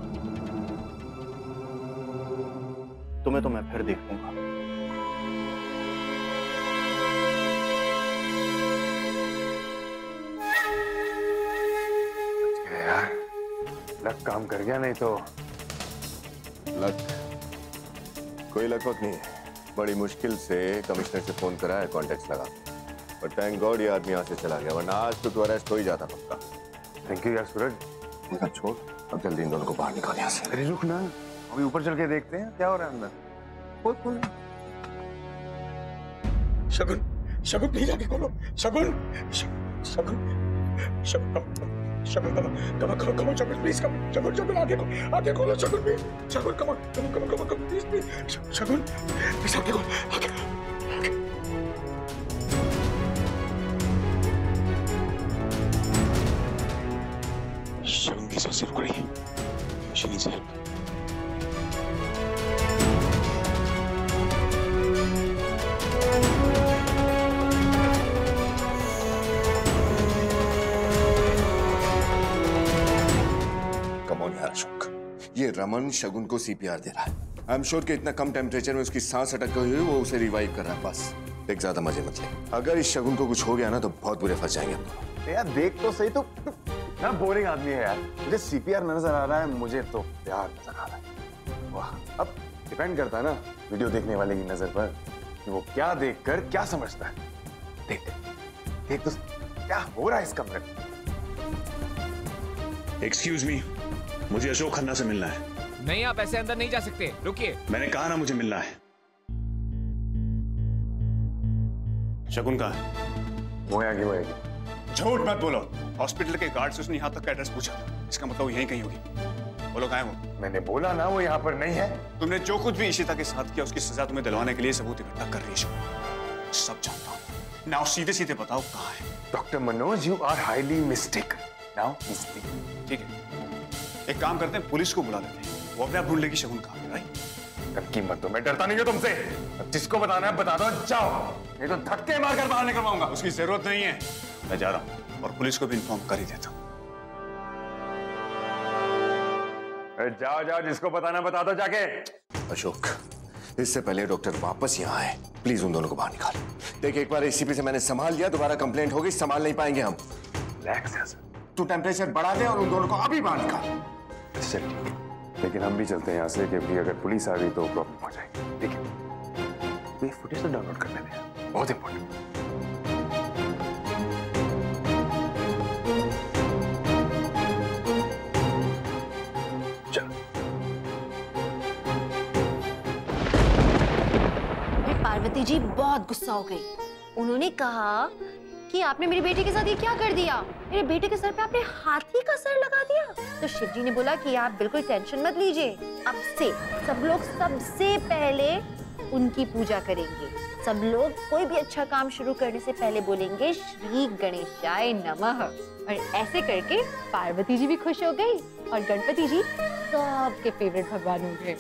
तुम्हें तो मैं फिर देख लूंगा। यार, लक काम कर गया, नहीं तो लक कोई लक नहीं है। बड़ी मुश्किल से कमिश्नर से फोन करा है, कॉन्टेक्ट लगा, पर थैंक गॉड ये आदमी यहाँ से चला गया, वरना आज तो अरेस्ट हो ही जाता पक्का। थैंक यू यार सूरज। छोड़, अब जल्दी इन दोनों को बाहर निकाल यहाँ से। अरे रुक ना, अभी ऊपर चल के देखते हैं क्या हो रहा है अंदर। शगुन प्लीज आंखें खोलो। शगुन शगुन शगुन शगुन come on Shagun please come Shagun आगे खोलो Shagun please Shagun come on please Shagun please आगे खोलो शगुन की सांसें रुक रही है शी नीड्स हेल्प ये रमन शगुन को सीपीआर दे रहा है। आई एम श्योर कि इतना कम टेम्परेचर में उसकी सांस अटक गई हुई वो उसे रिवाइव कर रहा है। बस देख, ज्यादा मजे मत ले। अगर इस शगुन को कुछ हो गया ना तो बहुत बुरे फंस जाएंगे हम। यार देख तो सही, तो ना बोरिंग आदमी है यार। मुझे सीपीआर नजर आ रहा है, मुझे तो प्यार नजर आ रहा है। वाह, अब डिपेंड करता है ना वीडियो देखने वाले की नजर पर कि वो क्या देखकर क्या समझता है। देख तो क्या हो रहा है इस कमरे में। एक्सक्यूज मी, मुझे अशोक खन्ना से मिलना है। नहीं, आप ऐसे अंदर नहीं जा सकते, रुकिए। मैंने कहा ना मुझे मिलना है। शगुन कहाँ है? वो आएगी। झूठ मत बोलो। हॉस्पिटल के गार्ड से उसने यहाँ तक का एड्रेस पूछा, इसका मतलब वो यहीं कहीं होगी। बोलो कहाँ है वो? मैंने बोला ना वो यहाँ पर नहीं है। तुमने जो कुछ भी इशिता के साथ किया उसकी सजा तुम्हें दिलवाने के लिए सबूत इकट्ठा कर रही है। सब जानता हूँ। नाउ सीधे सीधे बताओ कहाँ है? Doctor Manoj, you are highly mistaken. Now ठीक है, एक काम करते हैं, पुलिस को बुला लेते हैं, वो अपने आप ढूंढ लेगी शगुन कहाँ है। राइट? धमकी मत दो, मैं डरता नहीं हूँ तुमसे। अब जिसको बताना है बता दो, जाओ, नहीं तो धक्के मारकर बाहर निकलवाऊंगा। उसकी जरूरत नहीं है, मैं जा रहा हूँ और पुलिस को भी इन्फॉर्म कर ही देता हूँ। जाओ, जिसको बताना बता दो जाके। अशोक, इससे पहले डॉक्टर वापस यहाँ आए, प्लीज उन दोनों को बाहर निकाल। देखिए, एक बार एसीपी से मैंने संभाल लिया, दोबारा कंप्लेंट होगी, संभाल नहीं पाएंगे हम। तू टेम्परेचर बढ़ा दे और उन दोनों को अभी बाहर निकाल। चल, लेकिन हम भी चलते हैं यहाँ से, क्योंकि अगर पुलिस आ गई तो प्रॉब्लम हो जाएगी। ठीक है, ये फुटेज तो डाउनलोड कर लेते हैं, बहुत इंपॉर्टेंट। पार्वती जी बहुत गुस्सा हो गई। उन्होंने कहा कि आपने मेरी बेटी के साथ ये क्या कर दिया, मेरे बेटे के सर पे आपने हाथी का सर लगा दिया। तो शिव जी ने बोला कि आप बिल्कुल टेंशन मत लीजिए, अब से सब लोग सबसे पहले उनकी पूजा करेंगे। सब लोग कोई भी अच्छा काम शुरू करने से पहले बोलेंगे श्री गणेशाय नमः। और ऐसे करके पार्वती जी भी खुश हो गई और गणपति जी सबके फेवरेट भगवान हो गए।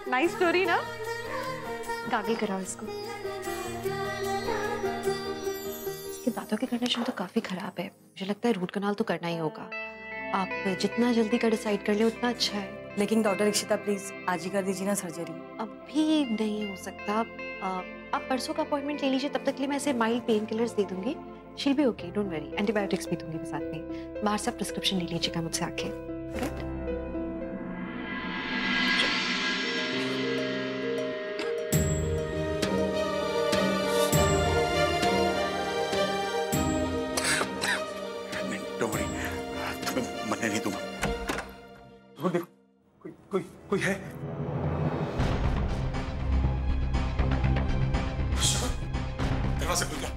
नाइस स्टोरी ना? गागल कराओ इसको। इसके दांतों की कंडीशन तो काफी खराब है, मुझे लगता है रूट कनाल तो करना ही होगा। आप जितना जल्दी का डिसाइड कर ले उतना अच्छा है। लेकिन डॉक्टर इशिता प्लीज आज ही कर दीजिए ना सर्जरी। अभी नहीं हो सकता, आप परसों का अपॉइंटमेंट ले लीजिए, तब तक के लिए मैं ऐसे माइल्ड पेन किलर्स दे दूंगी। शील भी ओके, डोंट वरी। एंटीबायोटिक्स भी दूंगी साथ में। बाहर से प्रिस्क्रिप्शन ले लीजिएगा मुझसे आके। राइट? मरने नहीं दूंगा। देखो, कोई है? दरवाजा खुल गया।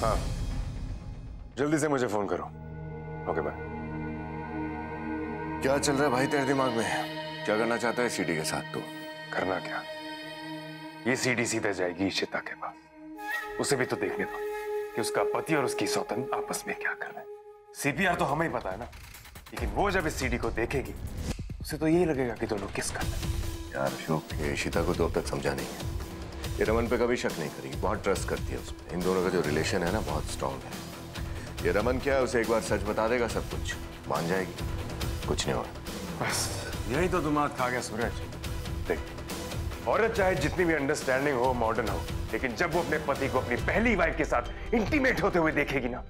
हाँ, जल्दी से मुझे फोन करो। Okay bye. क्या चल रहा है भाई तेरे दिमाग में? क्या करना चाहता है सीडी के साथ तू? करना क्या, ये सीडी सीधे जाएगी इशिता के पास। उसे भी तो देखने दो कि उसका पति और उसकी सौतन आपस में क्या कर रहे हैं। सीपीआर तो हमें ही पता है ना, लेकिन वो जब इस सीडी को देखेगी उसे तो यही लगेगा कि दोनों किस कर रहे हैं। यार अशोक, ये इशिता को तो अब तक समझा नहीं है। ये रमन पे कभी शक नहीं करेगी, बहुत ट्रस्ट करती है उसमें। इन दोनों का जो रिलेशन है ना, बहुत स्ट्रांग है। ये रमन क्या है, उसे एक बार सच बता देगा, सब कुछ मान जाएगी, कुछ नहीं होगा। बस यही तो दिमाग खा गया सूरज। देख, औरत चाहे जितनी भी अंडरस्टैंडिंग हो, मॉडर्न हो, लेकिन जब वो अपने पति को अपनी पहली वाइफ के साथ इंटीमेट होते हुए देखेगी ना,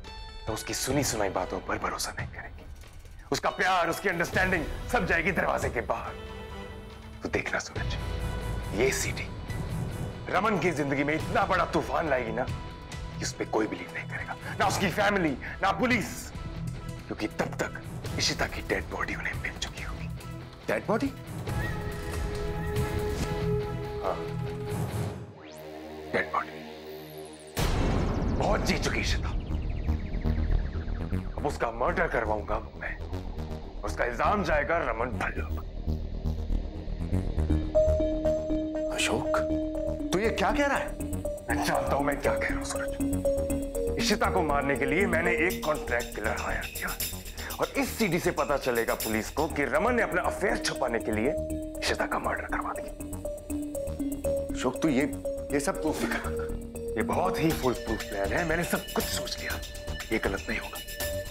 तो उसकी सुनी सुनाई बातों पर भरोसा नहीं करेगी। उसका प्यार, उसकी अंडरस्टैंडिंग सब जाएगी दरवाजे के बाहर। तो देखना सूरज, ये सीडी रमन की जिंदगी में इतना बड़ा तूफान लाएगी ना कि उस पर कोई बिलीव नहीं करेगा, ना उसकी फैमिली, ना पुलिस, क्योंकि तब तक इशिता की डेड बॉडी उन्हें मिल चुकी होगी। Dead body? हाँ, डेड बॉडी। बहुत जी चुकी इशिता। अब उसका मर्डर करवाऊंगा मैं। उसका इल्जाम जाएगा रमन भल्ला। अशोक, तू ये क्या कह रहा है? मैं जानता हूं मैं क्या कह रहा हूं सूरज। इशिता को मारने के लिए मैंने एक कॉन्ट्रैक्ट किलर हायर किया और इस सीडी से पता चलेगा पुलिस को कि रमन ने अपना अफेयर छुपाने के लिए इशिता का मर्डर करवा दिया। अशोक, तू ये सब प्रूफ दिखा। ये बहुत ही फुल प्रूफ प्लान है। मैंने सब कुछ सोच लिया। ये गलत नहीं होगा।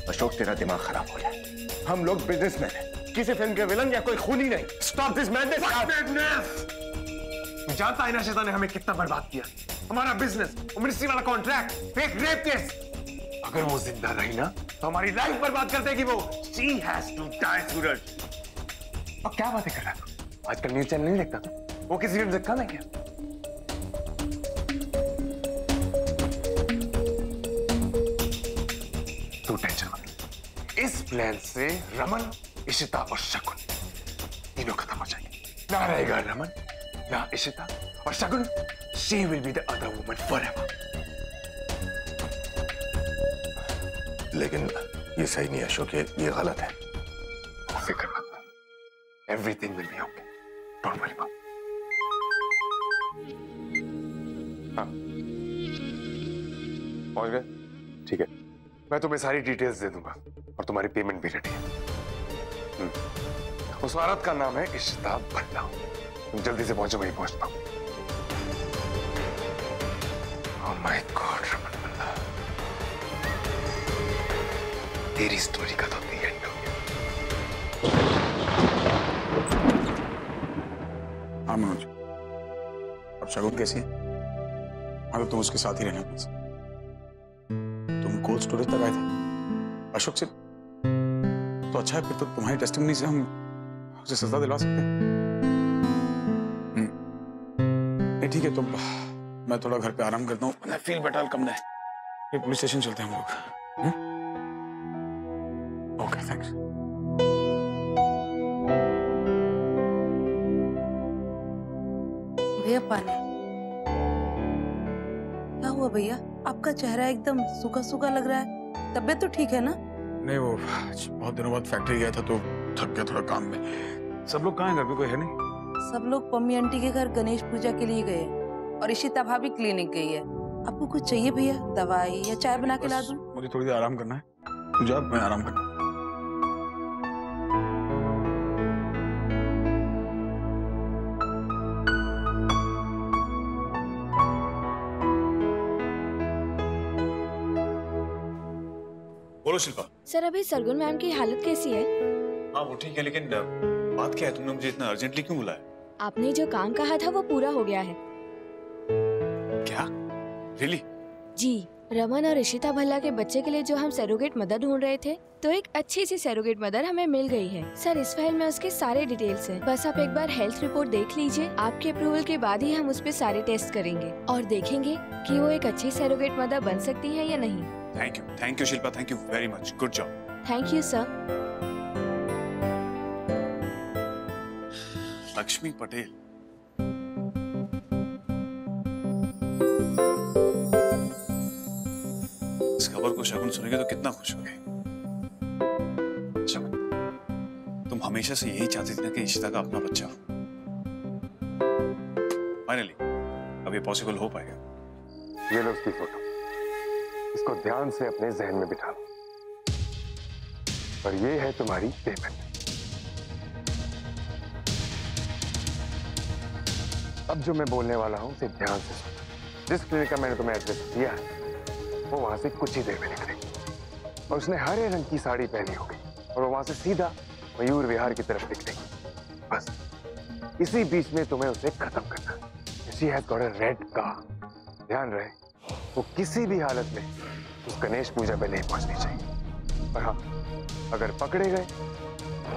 अशोक, तेरा दिमाग खराब हो गया। हम लोग बिजनेसमैन हैं, किसी फिल्म के विलन या कोई खूनी नहीं। Stop this madness. जानता है ना इशिता ने हमें कितना बर्बाद किया। हमारा बिजनेस, मिनिस्ट्री वाला कॉन्ट्रैक्ट, फेक रेप केस। अगर वो जिंदा रही ना तो हमारी लाइफ बर्बाद कर देगी वो। She has to die, सूरज। अब क्या बातें कर रहा था? आजकल न्यूज़ चैनल नहीं देखता था? वो किसी फिल्म से कम है क्या? तू टेंशन मत ले। इस प्लान से रमन, इशिता और शकुन तीनों खत्म हो जाएंगे। ना रहेगा रमन, ना इशिता और शकुन। She will be the other woman forever. लेकिन ये सही नहीं है अशोक, ये गलत है। फिक्र मत कर। Everything will be okay. Don't worry about it. हाँ, पहुंच गए? ठीक है, मैं तुम्हें सारी डिटेल्स दे दूंगा और तुम्हारी पेमेंट भी रेडी है। उस औरत का नाम है इशिता भल्ला। तुम जल्दी से पहुंचो, वहीं पहुंचता हूं। Oh my God, Raman Bhalla, तेरी स्टोरी का तो एंड हो गया। हाँ मनोज, अब शगुन कैसी है? हाँ, तो तुम उसके साथ ही रहना प्लीज। तुम कोल्ड स्टोरेज तक आए थे अशोक से, तो अच्छा है। फिर तो तुम्हारी टेस्टिमनी से हम उसे सजा दिलवा सकते हैं। नहीं ठीक है, तो मैं थोड़ा घर पे आराम करता हूँ। आई फील बेटर, कम है। ये पुलिस स्टेशन चलते हैं हम लोग। Okay, thanks. भैया पानी। क्या हुआ भैया? आपका चेहरा एकदम सूखा सूखा लग रहा है। तबीयत तो ठीक है ना? नहीं, वो बहुत दिनों बाद फैक्ट्री गया था तो थक गया थोड़ा काम में। सब लोग कहाँ हैं? घर पे कोई है नहीं? सब लोग पम्मी आंटी के घर गणेश पूजा के लिए गए और इशिता भाभी क्लिनिक गई है। आपको कुछ चाहिए भैया? दवाई या चाय बना के ला दूं? मुझे थोड़ी देर आराम करना है। तू जा, मैं आराम करना। बोलो शिल्पा। सर, अभी सरगुन मैम की हालत कैसी है? हाँ, वो ठीक है, लेकिन बात क्या है? तुमने मुझे इतना अर्जेंटली क्यों बुलाया? आपने जो काम कहा था वो पूरा हो गया है। क्या? रियली? जी, रमन और इशिता भल्ला के बच्चे के लिए जो हम सरोगेट मदर ढूंढ रहे थे, तो एक अच्छी सी सरोगेट मदर हमें मिल गई है। सर, इस फाइल में उसके सारे डिटेल्स हैं। बस आप एक बार हेल्थ रिपोर्ट देख लीजिए। आपके अप्रूवल के बाद ही हम उस पे सारे टेस्ट करेंगे और देखेंगे कि वो एक अच्छी सरोगेट मदर बन सकती है या नहीं। Thank you Shilpa, thank you very much. Good job. Thank you sir. Lakshmi Patel, इस खबर को शगुन सुनेगी तो कितना खुश होगी। शगुन, तुम हमेशा से यही चाहती थी ना कि इशिता का अपना बच्चा हो। फाइनली अब ये पॉसिबल हो पाएगा। ये लो उसकी फोटो, इसको ध्यान से अपने जहन में बिठा लो। और ये है तुम्हारी पेमेंट। अब जो मैं बोलने वाला हूं उसे ध्यान से सुनो। जिस क्लिनिक का मैंने तुम्हें एड्रेस दिया है वो वहां से कुछ ही देर में निकलेगी और उसने हरे रंग की साड़ी पहनी होगी और वो वहां से सीधा मयूर विहार की तरफ निकलेगी। बस इसी बीच में तुम्हें उसे खत्म करना है। She has got a red car. ध्यान रहे, वो किसी भी हालत में उस गणेश पूजा पे नहीं पहुंचनी चाहिए। और हाँ, अगर पकड़े गए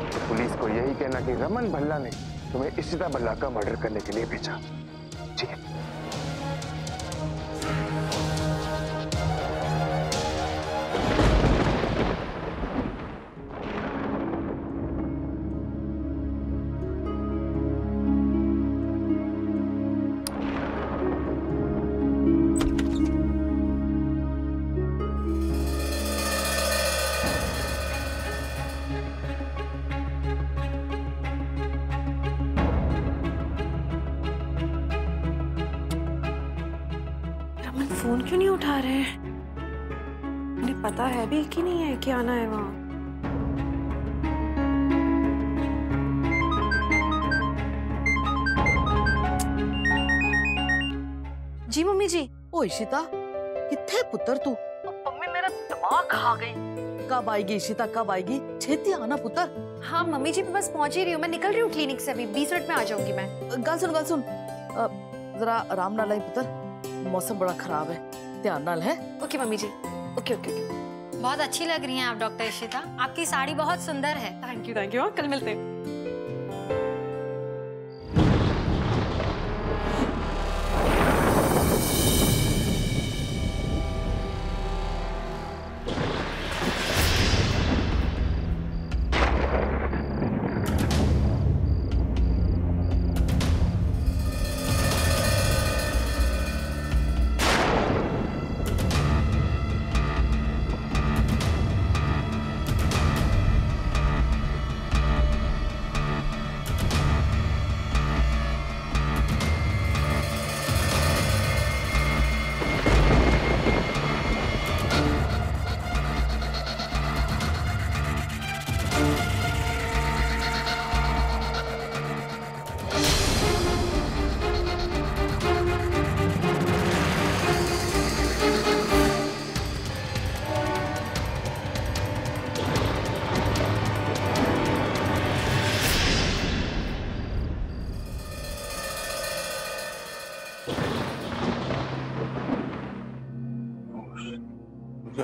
तो पुलिस को यही कहना कि रमन भल्ला ने तुम्हें इशिता भल्ला का मर्डर करने के लिए भेजा। ठीक है? फोन क्यों नहीं उठा रहे हैं? मुझे पता है भी कि नहीं है कि आना है वहाँ। जी मम्मी जी। ओ इशिता, किथे पुत्र तू? मम्मी मेरा दिमाग खा गई। कब आएगी इशिता, कब आएगी? छेती आना पुत्र। हाँ मम्मी जी, मैं बस पहुंच ही रही हूँ। मैं निकल रही हूँ क्लिनिक से, अभी 20 मिनट में आ जाऊंगी मैं। गल सुन जरा आराम नाल आई पुत्र, मौसम बड़ा खराब है, ध्यान नाल है। ओके मम्मी जी, ओके ओके। बहुत अच्छी लग रही हैं आप डॉक्टर इशिता, आपकी साड़ी बहुत सुंदर है। थैंक यू, कल मिलते हैं।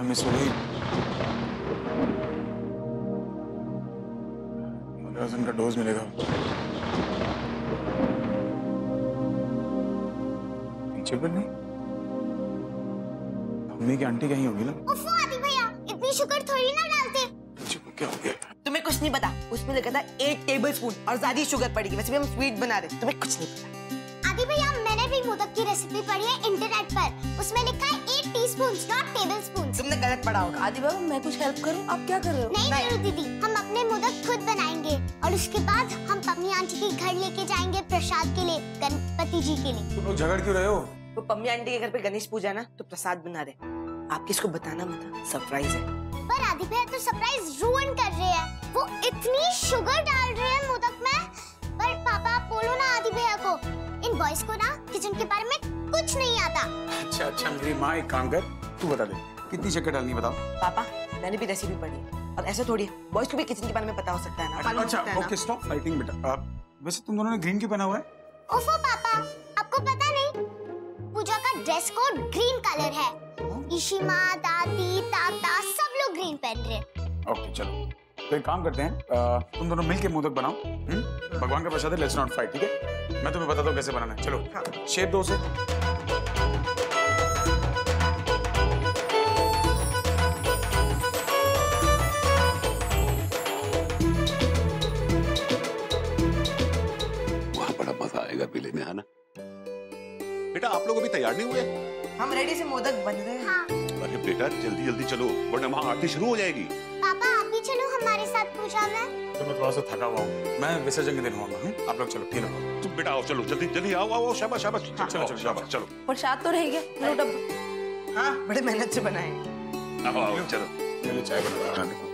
मिस हो गई। $15,000 का डोज मिलेगा। पीछे पर नहीं, मम्मी की आंटी कहीं होगी ना। उफ़ो आदि भैया, इतनी शुगर थोड़ी ना डालते। क्या हो गया? तुम्हें कुछ नहीं पता, उसमें लिखा था 8 टेबलस्पून और ज्यादा शुगर पड़ेगी। वैसे भी हम स्वीट बना रहे, तुम्हें कुछ नहीं पता। आदि भैया, मैंने भी मोदक की रेसिपी पढ़ी है इंटरनेट पर, उसमें लिखा है 8 टीस्पून्स नॉट टेबलस्पून्स। तुमने गलत पढ़ा होगा। आदि बाबू, मैं कुछ हेल्प करूं? आप क्या कर रहे हो? नहीं करो दीदी, हम अपने मोदक खुद बनाएंगे और उसके बाद हम पम्मी आंटी के घर लेके जाएंगे प्रसाद के लिए, गणपति जी के लिए। तुम लोग झगड़ क्यों रहे हो? वो पम्मी आंटी के घर पे गणेश पूजा ना, तो प्रसाद बना रहे। आप किसको बताना मत, सरप्राइज है। पर आदि भैया तो सरप्राइज रुइन कर रहे हैं, वो इतनी शुगर डाल रहे हैं मोदक में। पर पापा आप बोलो ना आदि भैया को, इन बॉयज को ना किचन के बारे में कुछ नहीं आता। अच्छा, मेरी माँ एक काम कर, तू बता दे कितनी शक्कर डालनी बताओ। पापा, मैंने भी रेसिपी पढ़ी है और ऐसे थोड़ी है, बॉयज को भी किचन के बारे में पता हो सकता है ना। अच्छा, ओके, स्टॉप फाइटिंग बेटा। वैसे तुम दोनों ने ग्रीन क्यों पहना हुआ है? ओफो पापा, आपको पता नहीं, पूजा का ड्रेस कोड ग्रीन कलर है। इशिमा, दादी, ताता सब लोग ग्रीन पहन रहे हैं। ओके चलो, तो एक काम करते हैं, तुम दोनों मिलके मोदक बनाओ। भगवान का प्रसाद है, लेट्स नॉट फाइट, ठीक है? मैं तुम्हें बताता हूँ कैसे बनाना है। चलो, शेप दो से। पीले में आना। बेटा, आप लोग अभी तैयार नहीं हुए? हम रेडी से मोदक बन रहे हैं। हाँ। अरे बेटा, जल्दी जल्दी चलो, वरना वहाँ आरती शुरू हो जाएगी। पापा आप भी चलो हमारे साथ पूजा में। तो मैं थोड़ा सा थका हुआ हूँ, मैं विसर्जन के दिन हुआ। आप लोग चलो, तीनों तुम बेटा आओ, चलो जल्दी जल्दी आओ। शाबाश शाबाश, चलो शाबाश, चलो। प्रसाद तो रह गया। हाँ, बड़े मेहनत से बनाए। आओ चलो, चाय बना।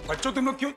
बच्चों तुम लोग क्यों?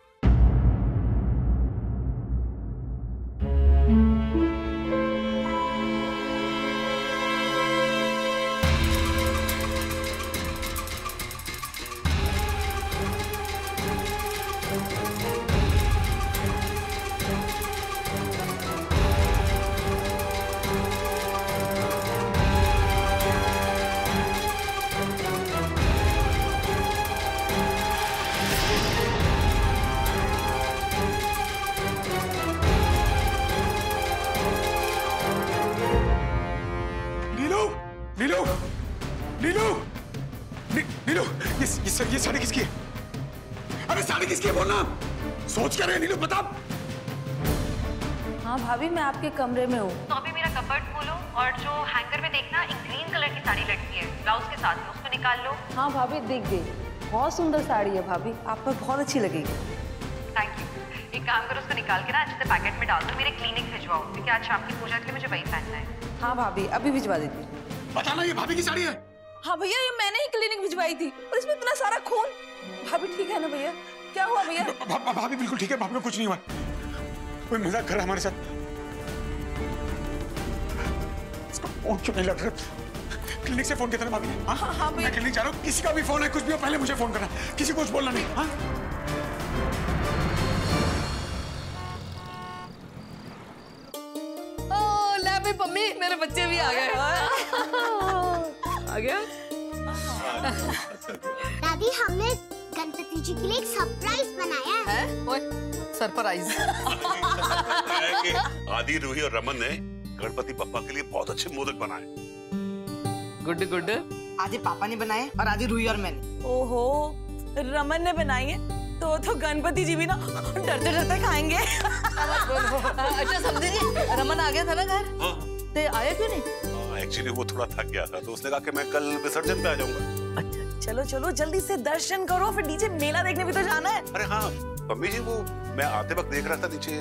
ये साड़ी किसकी है? अरे साड़ी किसकी है बोलना, सोच क्या रहे नीलू, बता। हाँ भाभी, मैं आपके कमरे में हूँ। तो अभी मेरा कपबोर्ड खोलो और जो हैंगर में देखना एक ग्रीन कलर की साड़ी लटकी है ब्लाउज के साथ में, उसको निकाल लो। हाँ भाभी, दिख गई। बहुत सुंदर साड़ी है भाभी, आप पर बहुत अच्छी लगेगी। Thank you. एक काम करो, उसको निकाल के ना अच्छे से पैकेट में डाल दो, मेरे क्लिनिक भिजवाओ, क्योंकि आज शाम की पूजा के लिए मुझे वही पहनना है। हाँ भाभी, अभी भिजवा देती। बताना ये भाभी की साड़ी है? हाँ भैया, ये मैंने ही क्लिनिक भिजवाई थी और इसमें इतना सारा खून। भाभी ठीक है ना भैया? क्या हुआ भैया? भाभी बिल्कुल ठीक है, भाभी को कुछ नहीं हुआ। कोई मजाक कर रहा है हमारे साथ। इसका फोन क्यों नहीं लग रहा? क्लिनिक से फोन किया था ना भाभी ने? हाँ, मैं क्लिनिक जा रहा हूँ, किसी का भी फोन है, कुछ भी हो, पहले मुझे फोन करना, किसी को कुछ बोलना नहीं। हाँ? मम्मी, मेरे बच्चे भी आ गए। आ गया? दादी, हमने गणपति जी के लिए एक सरप्राइज बनाया है। ओए, सरप्राइज? आदि, रूही और रमन ने गणपति पप्पा के लिए बहुत अच्छे मोदक बनाए। Good good. आदि पापा ने बनाए और आदि रूही और मैंने। ओहो, रमन ने बनाई है तो गणपति जी भी ना डरते डरते खाएंगे। अच्छा समझे जी, रमन आ गया था ना घर? हाँ। ते आया क्यों नहीं? एक्चुअली वो थोड़ा थक गया था तो उसने कहा कि मैं कल विसर्जन पे आ जाऊंगा। अच्छा चलो चलो जल्दी से दर्शन करो, फिर नीचे मेला देखने भी तो जाना है। अरे हाँ मम्मी जी, वो मैं आते वक्त देख रहा था नीचे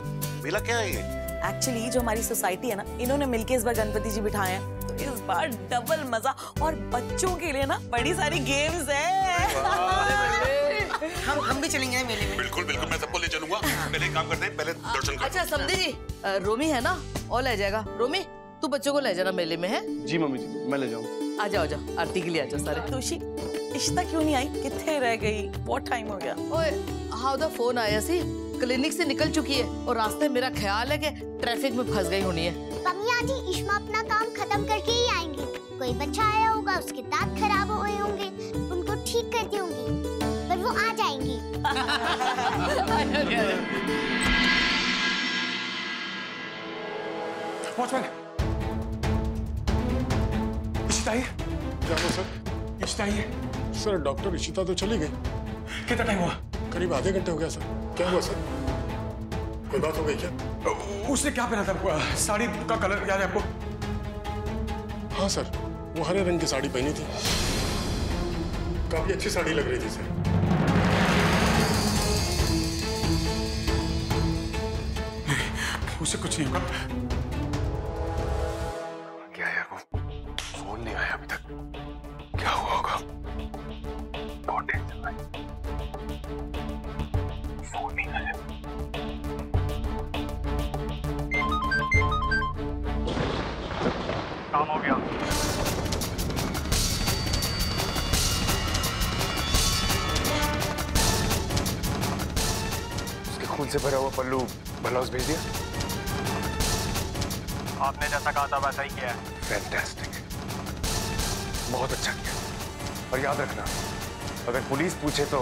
मेला क्या है ये? एक्चुअली जो हमारी सोसाइटी है ना, इन्होंने मिलके इस बार गणपति जी बिठाए हैं, तो इस बार डबल मजा और बच्चों के लिए ना बड़ी सारी गेम्स है। हम भी चलेंगे ना मेले में। बिल्कुल बिल्कुल, मैं सबको ले चलूंगा। पहले काम करते हैं, पहले दर्शन करते हैं। अच्छा समझे जी, रोमी है ना, और ले जाएगा। रोमी तू बच्चों को ले जाना मेले में, है? जी मम्मी जी, मैं ले जाऊँ। आ जाओ आरती के लिए आ जाओ सारे। खुशी इश्ता क्यों नहीं आई? कितने रह गई? बहुत टाइम हो गया। ओए हाँ, उधर फोन आया सी, क्लिनिक से निकल चुकी है और रास्ते मेरा ख्याल है कि ट्रैफिक में फंस गई होनी है। मम्मी आज इश्मा अपना काम खत्म करके ही आएंगे। कोई बच्चा आया होगा, उसके दांत खराब हुए होंगे, उनको ठीक करती होंगी, पर वो आ जाएंगी। वॉचमैन, इशिता आई? क्या हुआ सर? इशिता आई है? सर डॉक्टर इशिता तो चली गई। कितना टाइम हुआ? करीब आधे घंटे हो गया सर। क्या हुआ सर? कोई बात हो गई क्या? उसने क्या पहना था? साड़ी का कलर याद है आपको? हाँ सर, वो हरे रंग की साड़ी पहनी थी, काफी अच्छी साड़ी लग रही थी सर। उसे कुछ नहीं होगा। क्या यार, वो फोन नहीं आया अभी तक, क्या हुआ होगा? बहुत टेंशन है, फोन नहीं आया। काम हो गया। उसके खून से भरा हुआ पल्लू ब्लाउज भेज दिया? आपने जैसा कहा था वैसा ही किया है। फैंटास्टिक, बहुत अच्छा किया। और याद रखना, अगर पुलिस पूछे तो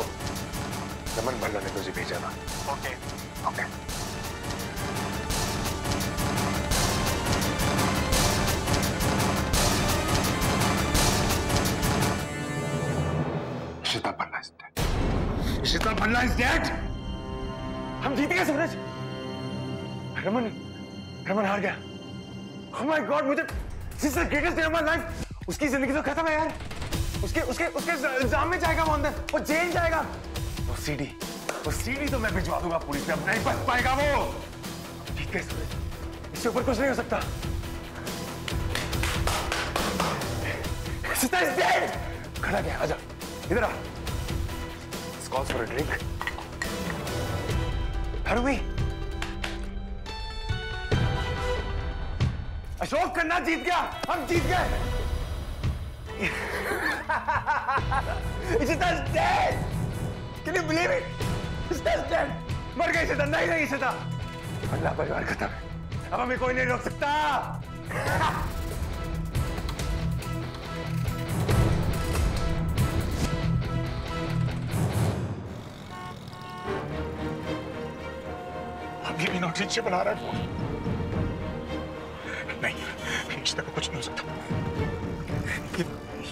रमन भल्ला ने तुझे भेजा था। Okay okay. Ishita Bhalla is dead. Ishita Bhalla is dead. हम जीत गए सूरज। रमन हार गया। Oh my God, मुझे this is the greatest day of my life। उसकी जिंदगी तो खत्म है यार। उसके एग्जाम में जाएगा वो, अंदर वो जेल जाएगा। वो सीडी तो मैं भिजवा दूंगा पुलिस में, अब नहीं बच पाएगा वो। जीत गए सूरज, इससे ऊपर कुछ नहीं हो सकता। Sita is dead। खड़ा गया, आजा इधर आ। This calls for a drink। हरवी, अशोक खन्ना जीत गया, हम जीत गए। Ishita is dead। Can you believe it? Ishita is dead। मर गई इशिता। नहीं इशिता, अल्लाह परिवार खत्म है, अब हमें कोई नहीं रोक सकता। अभी भी नोटिस से बना रहा है। नहीं, इशिता को कुछ नहीं हो सकता।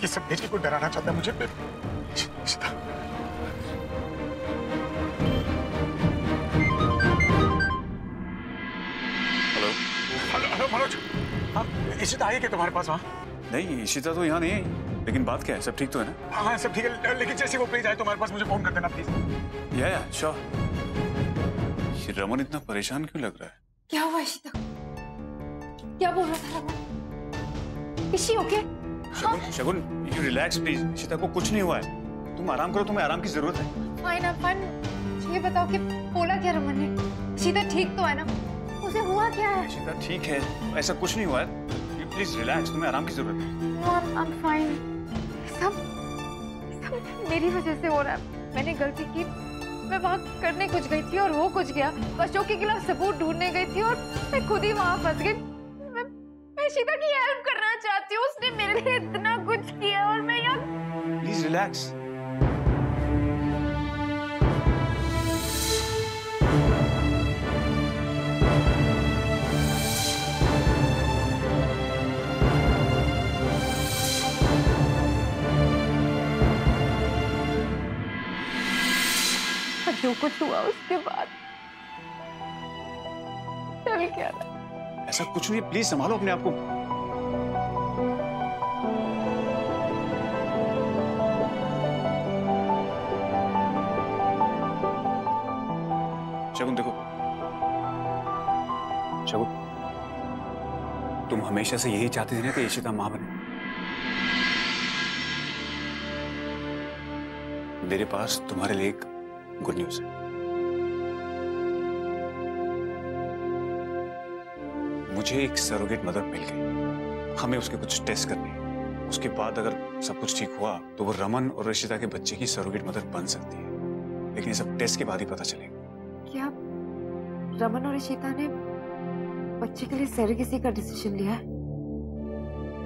ये सब भेज के कोई डराना चाहता है मुझे। इशिता, हेलो मनोज, हाँ इशिता आई क्या तुम्हारे पास वहाँ? नहीं, इशिता तो यहाँ नहीं है, लेकिन बात क्या है? सब ठीक तो है ना? हाँ सब ठीक है, लेकिन जैसे वो प्लीज आए तुम्हारे पास मुझे फोन कर देना प्लीज। या श्योर। ये रमन इतना परेशान क्यों लग रहा है? क्या हुआ इशिता? क्या बोल रहा था Raman? Ishi okay? Shagun, you relax please. Ishita को कुछ नहीं हुआ है, तुम आराम करो, तुम्हें आराम की जरूरत है। Fine I fine. ये बताओ कि बोला क्या रमन ने? इशिता ठीक तो है ना? उसे हुआ क्या है? इशिता ठीक है, ऐसा कुछ नहीं हुआ है। यू प्लीज रिलैक्स, तुम्हें आराम की जरूरत है। No I am fine. सब मेरी वजह से हो रहा है। मैंने गलती की, मैं वहाँ करने कुछ गई थी और हो कुछ गया। अशोक के खिलाफ सबूत ढूंढने गई थी और मैं खुद ही वहाँ फंस गई। मैं इशिता की हेल्प करना चाहती हूँ, उसने मेरे लिए इतना कुछ किया और मैं यहाँ। Please relax. जो कुछ हुआ उसके बाद चल क्या रहा? ऐसा कुछ नहीं, प्लीज संभालो अपने आप को। शगुन देखो, शगुन तुम हमेशा से यही चाहती थी ना कि इशिता मां बने। मेरे पास तुम्हारे लिए एक गुड न्यूज है। मुझे एक सरोगेट मदर मिल गई। हमें उसके कुछ टेस्ट करने हैं। उसके बाद अगर सब कुछ ठीक हुआ तो वो रमन और रशिता के बच्चे की सरोगेट मदर बन सकती है, लेकिन ये सब टेस्ट के बाद ही पता चलेगा। क्या रमन और इशिता ने बच्चे के लिए सरोगेसी का डिसीजन लिया है?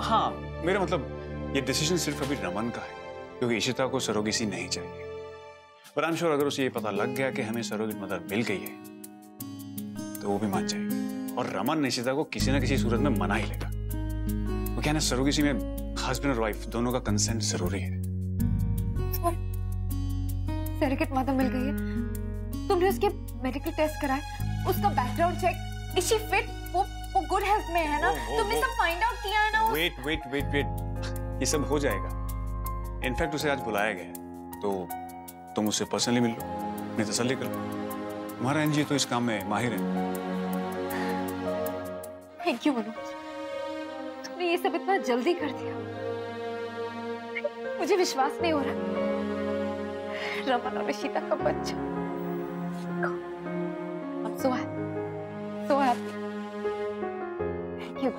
हाँ, मेरा मतलब ये डिसीजन सिर्फ अभी रमन का है, क्योंकि इशिता को सरोगेसी नहीं चाहिए। पर आई एम श्योर अगर उसे ये पता लग गया कि हमें सरोगेट मदर मिल गई है तो वो भी मान जाएगी और रमन इशिता को किसी न किसी सूरत में मना ही लेगा। वो क्या ना, सरोगेसी में हस्बैंड और वाइफ दोनों का कंसेंट जरूरी है। सरोगेट मदर मिल गई है, तुमने उसके मेडिकल टेस्ट कराए, उसका background check, is she fit? वो गुड हेल्थ में है ना? तुमने सब फाइंड आउट किया है ना? वेट, ये सब हो जाएगा। इनफैक्ट उसे आज बुलाया गया है, तो तुम उससे पर्सनली मिल लो, अपनी तसल्ली कर लो। तुम्हारा एनजीओ तो इस काम में माहिर है। थैंक यू मनोज, तुमने ये सब इतना जल्दी कर दिया। मुझे विश्वास नहीं हो रहा। रमन और इशिता का बच्चा। I'm so happy. Thank you.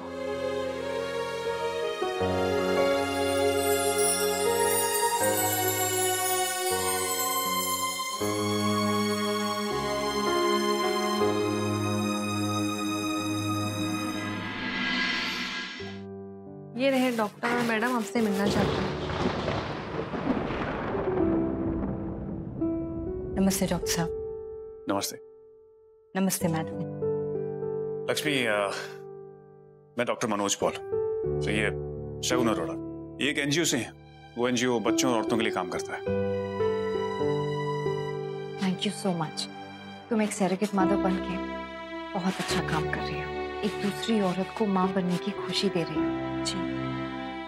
ये रहे डॉक्टर और मैडम, आपसे मिलना चाहते हैं। नमस्ते डॉक्टर साहब। नमस्ते। नमस्ते मैडम। लक्ष्मी, मैं डॉक्टर मनोज पॉल। तो ये शगुन अरोड़ा, ये एक एनजीओ से हैं। वो एनजीओ बच्चों और औरतों के लिए काम करता है। Thank you so much. तुम एक सरोगेट मदर बन के बहुत अच्छा काम कर रही हो। एक दूसरी औरत को माँ बनने की खुशी दे रही हो। जी,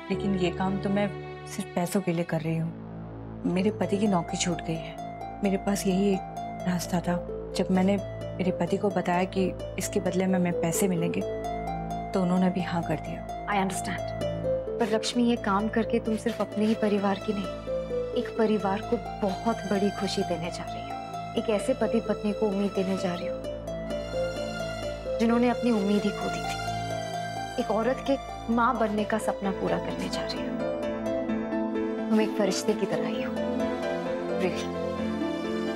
लेकिन ये काम तो मैं सिर्फ पैसों के लिए कर रही हूँ। मेरे पति की नौकरी छूट गई है। मेरे पास यही एक रास्ता था। जब मैंने मेरे पति को बताया कि इसके बदले में हमें पैसे मिलेंगे तो उन्होंने भी हाँ कर दिया। आई अंडरस्टैंड, पर लक्ष्मी ये काम करके तुम सिर्फ अपने ही परिवार की नहीं, एक परिवार को बहुत बड़ी खुशी देने जा रही हो। एक ऐसे पति पत्नी को उम्मीद देने जा रही हो जिन्होंने अपनी उम्मीद ही खो दी थी। एक औरत के माँ बनने का सपना पूरा करने जा रही हो। तुम एक फरिश्ते की तरह ही हो। Really,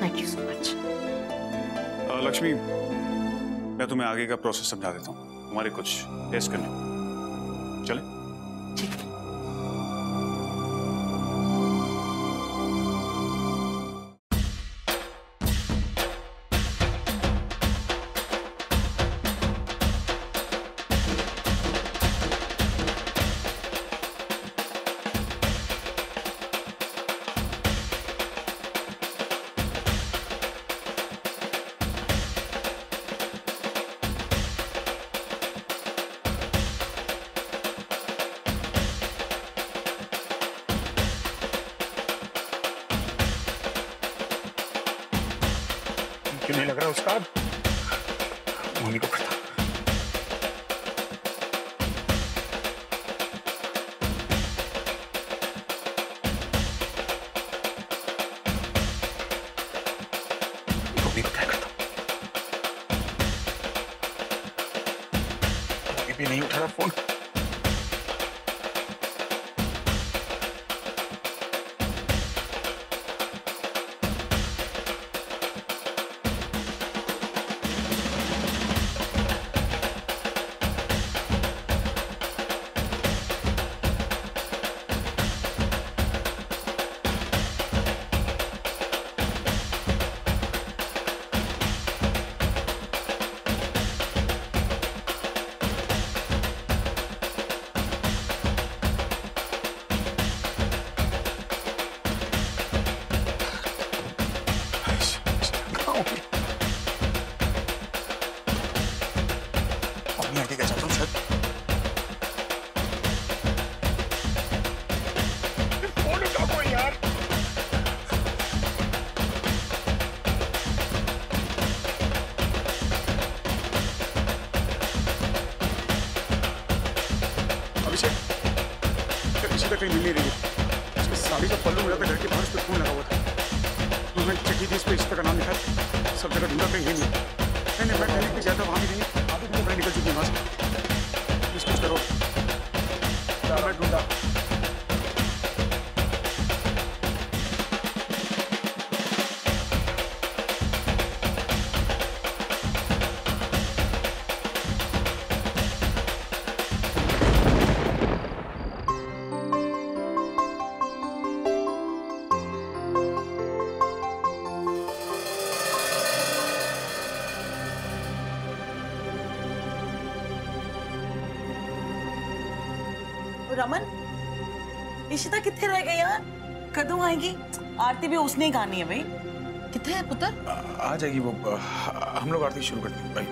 thank you so much. Lakshmi, मैं तुम्हें आगे का प्रोसेस समझा देता हूँ। हमारे कुछ टेस्ट करने चले। क्यों नहीं लग रहा उस्ताद? मम्मी को करता। मम्मी को क्या करता? मम्मी भी नहीं उठा रहा फोन। कहीं मिल नहीं रही है। उसकी साड़ी का पल्लू मिला था घर के बाहर, उस पर खून लगा हुआ था। तो मैं चेक की, इस पर इशिता का नाम लिखा, सब जगह ढूंढा, कहीं नहीं। मैंने मैं क्लिनिक पे जाता, वहां भी नहीं। आधी दिन तो निकल चुकी है वहां से। प्लीज कुछ करो। मैं ढूंढा। रमन, इशिता कितने रह गई यार? कदों आएगी? आरती भी उसने ही गानी है भाई। कितने है पुत्र? आ जाएगी वो। हम लोग आरती शुरू करते हैं भाई।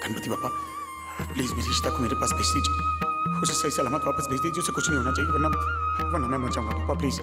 गणपति बापा, प्लीज मेरी इशिता को मेरे पास भेज दीजिए। उसे सही सलामत वापस भेज दीजिए। उसे कुछ नहीं होना चाहिए, वरना मैं मर जाऊंगा पापा, प्लीज।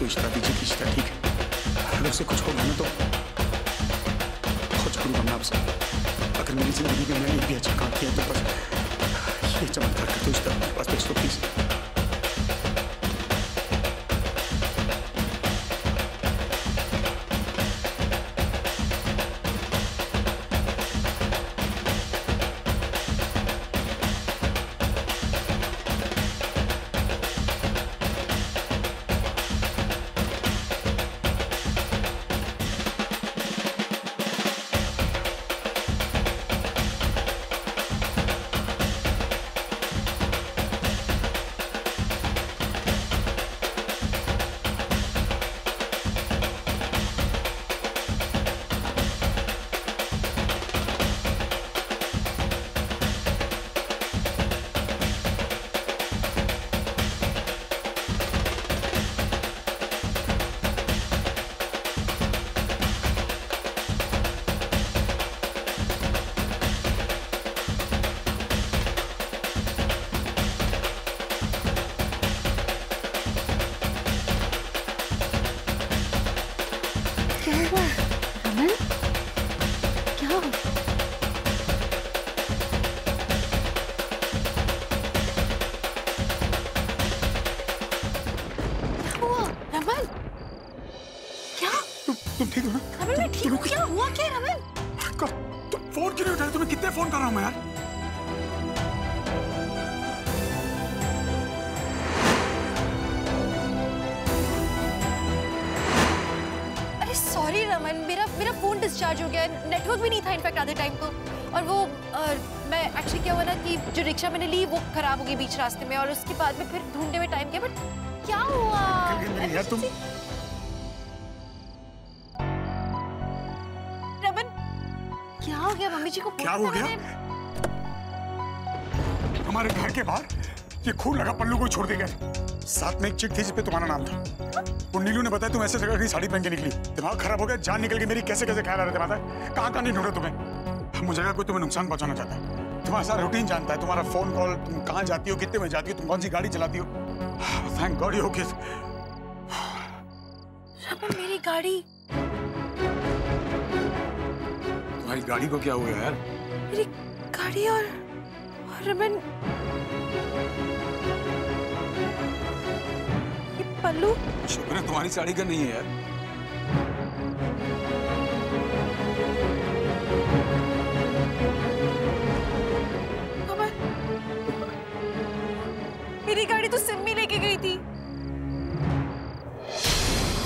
इशारा दीजिए कि इशिता ठीक है। अगर उसे कुछ होगा ना तो कुछ करूंगा मैं आपसे। अगर मेरी जिंदगी में मैंने भी अच्छा काम किया तो बस ये चमत्कार कर दो इशिता, बस भेज दो प्लीज। ठीक हो ना? रमन मैं ठीक हूँ। क्या हुआ क्या रमन? तुम फोन क्यों नहीं उठा रहे? तुम्हें कितने फोन कर रहा हूँ मैं यार? अरे सॉरी रमन, मेरा फोन डिस्चार्ज हो गया, नेटवर्क भी नहीं था इनफैक्ट आधे टाइम तो। और वो मैं एक्चुअली क्या हुआ ना कि जो रिक्शा मैंने ली वो खराब हो गई बीच रास्ते में, और उसके बाद में फिर ढूंढने में टाइम गया। बट क्या हुआ यार तुम? रमन क्या हो गया? मम्मी जी को क्या हो गया? हमारे घर के बाहर ये खून लगा पल्लू को छोड़ दे गया। साथ में एक चिट थी जिसपे तुम्हारा नाम था। वो नीलू ने बताया तुम ऐसे जगह कहीं साड़ी पहन के निकली। दिमाग खराब हो गया, जान निकल गई मेरी। कैसे कैसे ख्याल आ रहे थे? पता है कहाँ नहीं ढूंढा तुम्हें। मुझे लगा कोई तुम्हें नुकसान पहुंचाना चाहता है। तुम्हारा सारा रूटीन जानता है, तुम्हारा फोन कॉल, तुम कहाँ जाती हो, कितने बजे जाती हो, तुम कौन सी गाड़ी चलाती हो। Thank God you okay. मेरी गाड़ी, तुम्हारी गाड़ी को क्या हुआ यार? मेरी गाड़ी और रमन, ये पल्लू। शुक्र है तुम्हारी साड़ी का नहीं है यार। मेरी गाड़ी तो सिम्मी लेके गई थी।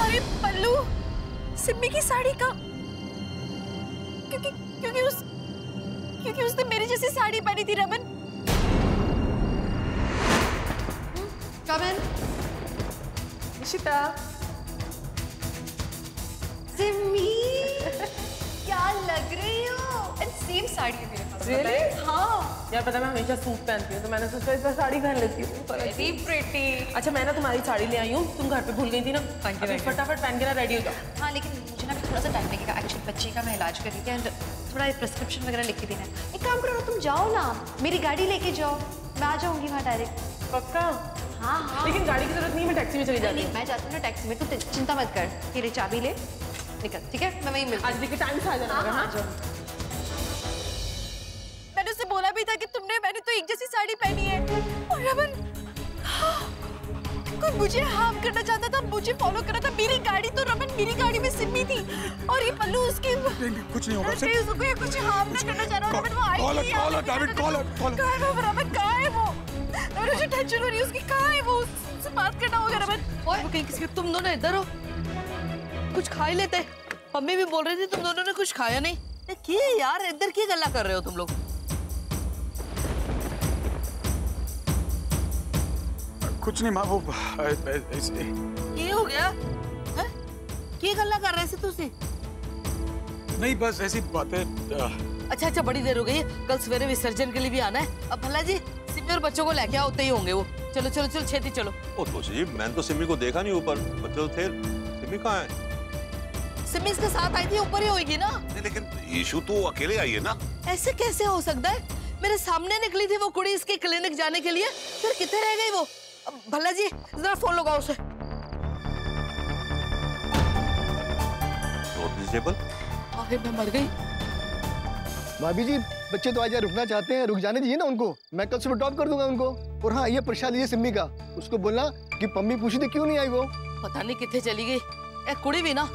अरे पल्लू, सिम्मी की साड़ी का, क्योंकि उसने मेरी जैसी साड़ी पहनी थी रमन। Come in. निशिता, सिम्मी क्या लग रही हो? एंड सेम साड़ी है मेरे पास। Really? हाँ यार पता है मैं हमेशा सूट पहनती हूँ, तो मैंने सोचा इस बार साड़ी पहन लेती हूँ। Very pretty. अच्छा मैं ना तुम्हारी साड़ी ले आई हूँ, तुम घर पे भूल गई थी ना। अभी फटाफट पहन के ना रेडी हो जाओ। हाँ लेकिन मुझे ना थोड़ा सा टाइम लगेगा। एक्चुअली बच्चे का मैं इलाज कर रही थी एंड थोड़ा प्रिस्क्रिप्शन वगैरह लिख के देना है। एक काम करो ना, तुम जाओ ना, मेरी गाड़ी लेके जाओ, मैं आ जाऊंगी वहाँ डायरेक्ट। पक्का? हाँ हाँ। लेकिन गाड़ी की जरूरत नहीं, मैं टैक्सी में चली जाती हूँ। मैं जाती हूँ ना टैक्सी में, तू चिंता मत कर। ये ले चाबी ले, निकल। ठीक है मैं वहीं मिलती हूँ। आज देखिए टाइम से आ जाना। हाँ मैंने उसे बोला भी था कि मैंने तो एक जैसी साड़ी पहनी है। और रमन कोई मुझे हार्म करना चाहता था, मुझे फॉलो कर रहा था। मेरी गाड़ी तो रमन, मेरी गाड़ी में सिम्मी थी और ये पल्लू उसकी। कुछ नहीं होगा। उसको ये कुछ हार्म ना करना चाह रहा हूँ। रमन वो आई नहीं है। कहाँ है वो? मुझे टेंशन हो रही है उसकी। कहाँ है वो? उससे बात करना होगा रमन। ओए कहीं किसी, तुम दोनों इधर हो, कुछ खा ही लेते। मम्मी भी बोल रही थी तुम दोनों ने कुछ खाया नहीं। क्या यार इधर की गल्ला कर रहे हो तुम लोग? कुछ नहीं माँ, वो ये हो गया है? क्या गल्ला कर रहे थे तुसी? नहीं बस ऐसी बातें। अच्छा बड़ी देर हो गई है, कल सवेरे विसर्जन के लिए भी आना है। अब भला जी सिम्मी और बच्चों को लेके आओते ही होंगे वो। चलो छेती चलो। ओ तोशी जी, मैंने तो सिम्मी को देखा नहीं ऊपर, बच्चे तो थे। सिम्मी कहाँ है? सिम्मी इसके साथ आई थी, ऊपर ही होगी ना। नहीं लेकिन ईशु तो अकेले आई है ना। ऐसे कैसे हो सकता है? मेरे सामने निकली थी वो कुड़ी इसके क्लिनिक जाने के लिए, फिर कितने रह गई वो? भला जी जरा फोन लगाओ उसे। आखिर मैं मर गई। भाभी जी बच्चे तो आज रुकना चाहते हैं, रुक जाने दीजिए ना उनको। मैं कल सुबह ड्रॉप कर दूंगा उनको। और हाँ ये प्रसाद लीजिए सिम्मी का, उसको बोलना कि पम्मी पूछी थी क्यों नहीं आई वो। पता नहीं कितने चली गई। एक कुड़ी भी ना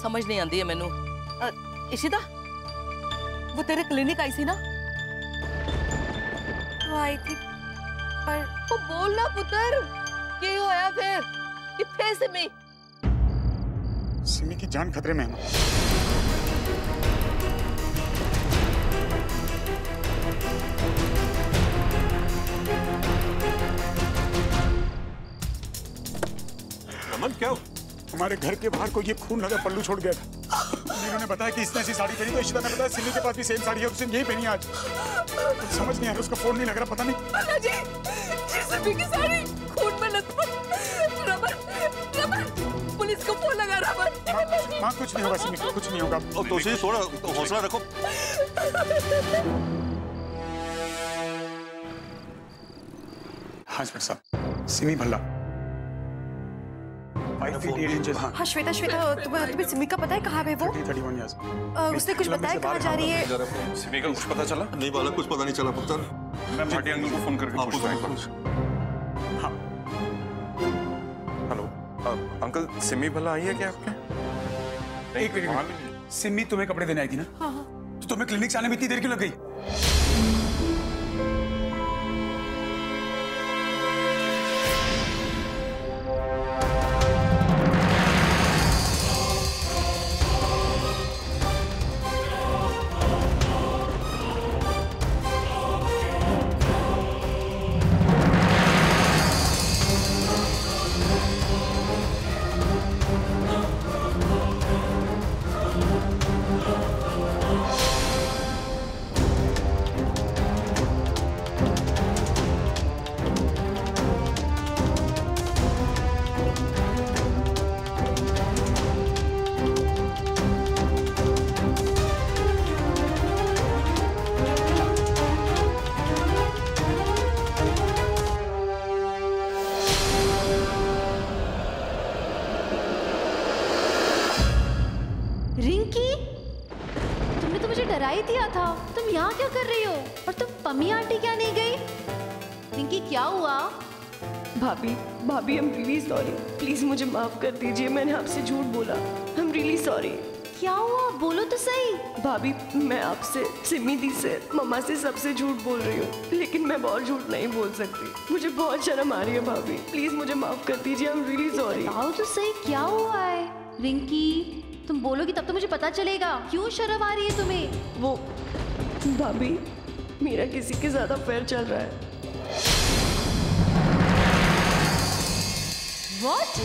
समझ नहीं आती है मैनू। इशिता वो तेरे क्लिनिक आई थी ना? वो आई थी पर वो बोलना पुत्र क्या होया फिर? कितने सिम्मी? सिम्मी की जान खतरे में है। रमन क्या? हमारे घर के बाहर को ये खून लगा पल्लू छोड़ गया था। नीलू ने बताया कि इसने ऐसी साड़ी पहनी, तो इशिता ने बताया सिम्मी के पास भी सेम साड़ी है, उसने यही पहनी आज। समझ नहीं आ रहा, उसका फोन नहीं लग रहा, पता नहीं। जी सिम्मी की साड़ी खून में लथपथ। रमन पुलिस को फोन लगा। रमन माँ कुछ नहीं होगा सिम्मी, कुछ नहीं होगा। तोशी थोड़ा हौसला रखो। हाँ इंस्पेक्टर साहब, सिमी भल्ला 5 feet 8 inches। हाँ श्वेता तुम्हें सिमी का पता है कहाँ है वो? 31 years। उसने कुछ बताया कहाँ जा रही है? सिमी का कुछ पता चला? नहीं वाला कुछ पता नहीं चला पुत्र। मैं भाटी अंकल को फोन करके पूछता हूँ। हेलो अंकल, सिमी भला आई है क्या आपके? एक मिनट, सिमी तुम्हें कपड़े देने आई थी ना? हाँ। तो तुम्हें क्लिनिक से आने में इतनी देर क्यों लग गई? दिया था, तुम यहाँ क्या कर रही हो? और तुम पम्मी आंटी क्या नहीं गई? रिंकी क्या हुआ? भाभी भाभी आई एम रियली सॉरी, प्लीज मुझे माफ कर दीजिए, मैंने आपसे झूठ बोला, आई एम रियली सॉरी। क्या हुआ, बोलो तो सही। भाभी मैं आपसे, सिमी दी से, मम्मा से सबसे झूठ बोल रही हूँ, लेकिन मैं बहुत झूठ नहीं बोल सकती, मुझे बहुत शर्म आ रही है भाभी, प्लीज मुझे माफ कर दीजिए, आई एम रियली सॉरी। बताओ तो सही क्या हुआ है? रिंकी तुम बोलोगी तब तो मुझे पता चलेगा, क्यों शर्म आ रही है तुम्हें? वो भाभी मेरा किसी के ज्यादा अफेयर चल रहा है। What?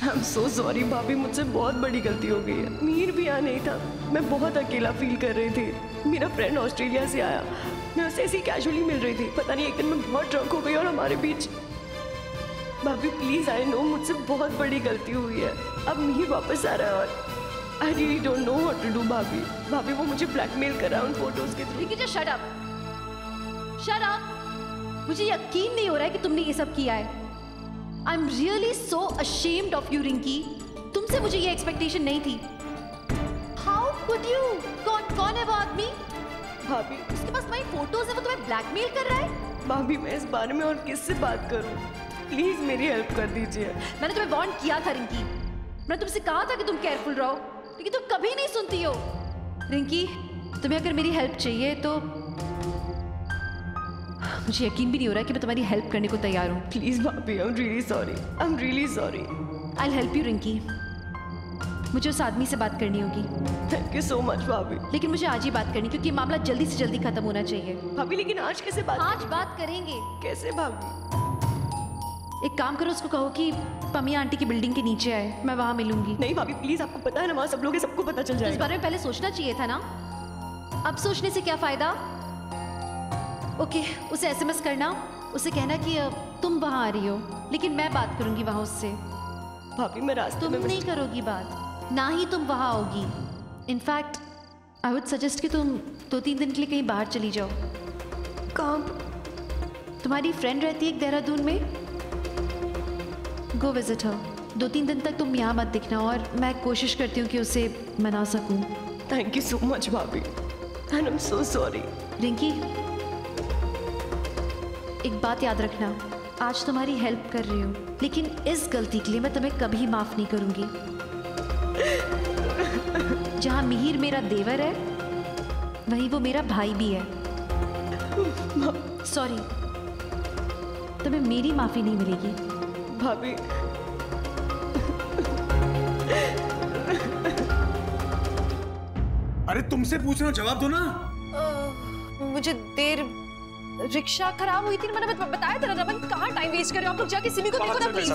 I am so sorry भाभी, मुझसे बहुत बड़ी गलती हो गई है। मीर भी यहाँ नहीं था, मैं बहुत अकेला फील कर रही थी। मेरा फ्रेंड ऑस्ट्रेलिया से आया, मैं उससे ऐसी कैजुअली मिल रही थी, पता नहीं एक दिन मैं बहुत ड्रंक हो गई और हमारे बीच। भाभी प्लीज, आई नो मुझसे बहुत बड़ी गलती हुई है, अब मीर वापस आ रहा है और I really don't know what to do. भाभी वो मुझे ब्लैकमेल कर रहा है उन फोटोज के through. Just shut up, shut up. मुझे यकीन नहीं हो रहा है कि तुमने ये सब किया है। आई am really so ashamed of you Rinki, तुमसे मुझे ये एक्सपेक्टेशन नहीं थी। How could you? कौन है वो आदमी? भाभी उसके पास तुम्हारी फोटोज है, वो तुम्हें ब्लैकमेल कर रहा है? भाभी मैं इस बारे में और किससे बात करूं, प्लीज मेरी हेल्प कर दीजिए। मैंने तुम्हें वार्न किया था रिंकी, मैंने तुमसे कहा था कि तुम केयरफुल रहो, लेकिन तुम कभी नहीं सुनती हो। रिंकी तुम्हें अगर मेरी हेल्प चाहिए तो मुझे यकीन भी नहीं हो रहा है कि मैं तुम्हारी हेल्प करने को तैयार हूँ। प्लीज भाभी, आई am really sorry, I am really sorry. I will help you Rinki, मुझे उस आदमी से बात करनी होगी। थैंक यू सो मच भाभी, लेकिन मुझे आज ही बात करनी, क्योंकि मामला जल्दी से जल्दी खत्म होना चाहिए। भाभी लेकिन आज कैसे बात? आज बात करेंगे। कैसे भाभी? एक काम करो, उसको कहो कि पम्मी आंटी की बिल्डिंग के नीचे आए, मैं वहां मिलूंगी। नहीं भाभी प्लीज, आपको पता है ना वहां सब लोग हैं, सबको पता चल जाएगा। इस बारे में पहले सोचना चाहिए था ना, अब सोचने से क्या फायदा? ओके, उसे एसएमएस करना, उसे कहना कि तुम वहां आ रही हो, लेकिन मैं बात करूंगी वहां उससे। भाभी मैं रास्ते तुम में नहीं करोगी बात, ना ही तुम वहां आओगी। इनफैक्ट आई वुड सजेस्ट कि तुम 2-3 दिन के लिए कहीं बाहर चली जाओ। कहाँ? तुम्हारी फ्रेंड रहती है एक देहरादून में, गो विजिट हर। 2-3 दिन तक तुम यहाँ मत दिखना, और मैं कोशिश करती हूँ कि उसे मना सकूँ। थैंक यू सो मच भाभी, and I am so sorry. Rinki एक बात याद रखना, आज तुम्हारी हेल्प कर रही हूँ, लेकिन इस गलती के लिए मैं तुम्हें कभी माफ नहीं करूंगी। जहाँ मिहिर मेरा देवर है, वहीं वो मेरा भाई भी है। सॉरी, तुम्हें मेरी माफी नहीं मिलेगी। भाभी अरे तुमसे पूछ रहा हूँ, जवाब दो ना। मुझे देर, रिक्शा खराब हुई थी, मैंने बताया था ना रमन, कहाँ टाइम वेस्ट कर रहे हो आप लोग, जाके सिमी को देखो ना प्लीज।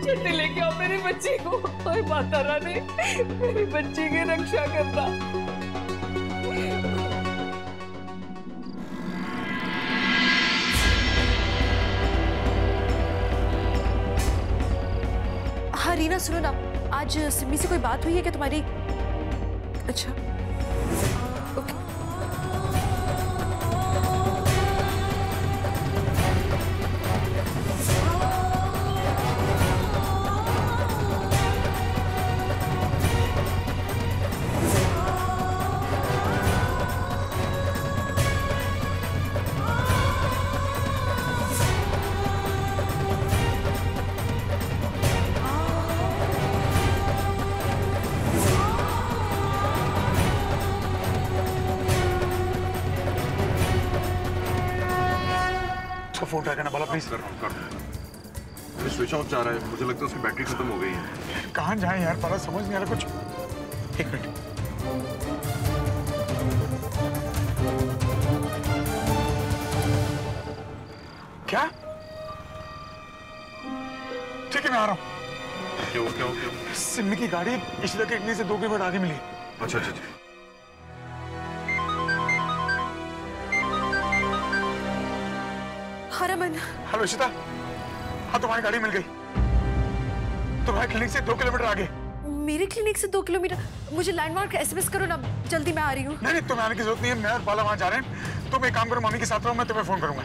जल्दी लेके आओ मेरी बच्ची को, और माता रानी मेरी बच्ची की रक्षा करना। हाँ रीना सुनो ना, आज सिमी से कोई बात हुई है क्या तुम्हारी? अच्छा ओके। उसको फोन ट्राई करना बोला प्लीज। कर स्विच ऑफ जा रहा है, मुझे लगता है उसकी बैटरी खत्म हो गई है। कहाँ जाए यार, पता समझ नहीं आ रहा कुछ। एक मिनट। क्या? ठीक है मैं आ रहा हूँ। क्या? सिमी की गाड़ी इशिता के इटली से 2 किलोमीटर आगे मिली। अच्छा। हाँ रमन। हेलो इशिता, हाँ तुम्हारी गाड़ी मिल गई, तुम्हारे क्लिनिक से 2 किलोमीटर आगे। मेरे क्लिनिक से 2 किलोमीटर? मुझे लैंडमार्क एसएमएस करो ना, जल्दी मैं आ रही हूँ। नहीं तुम्हें आने की जरूरत नहीं है, मैं और बाला वहां जा रहे हैं। तुम एक काम करो, मम्मी के साथ रहो, मैं तुम्हें फोन करूंगा।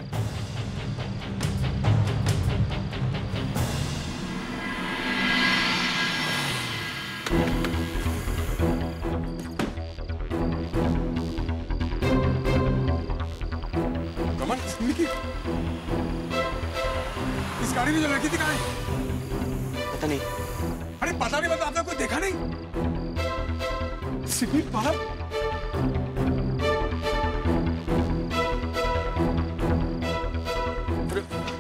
रमन, इस गाड़ी में जो लड़की थी कहाँ है? पता नहीं। अरे पता नहीं, आपने कोई देखा नहीं? सिमी बाहर।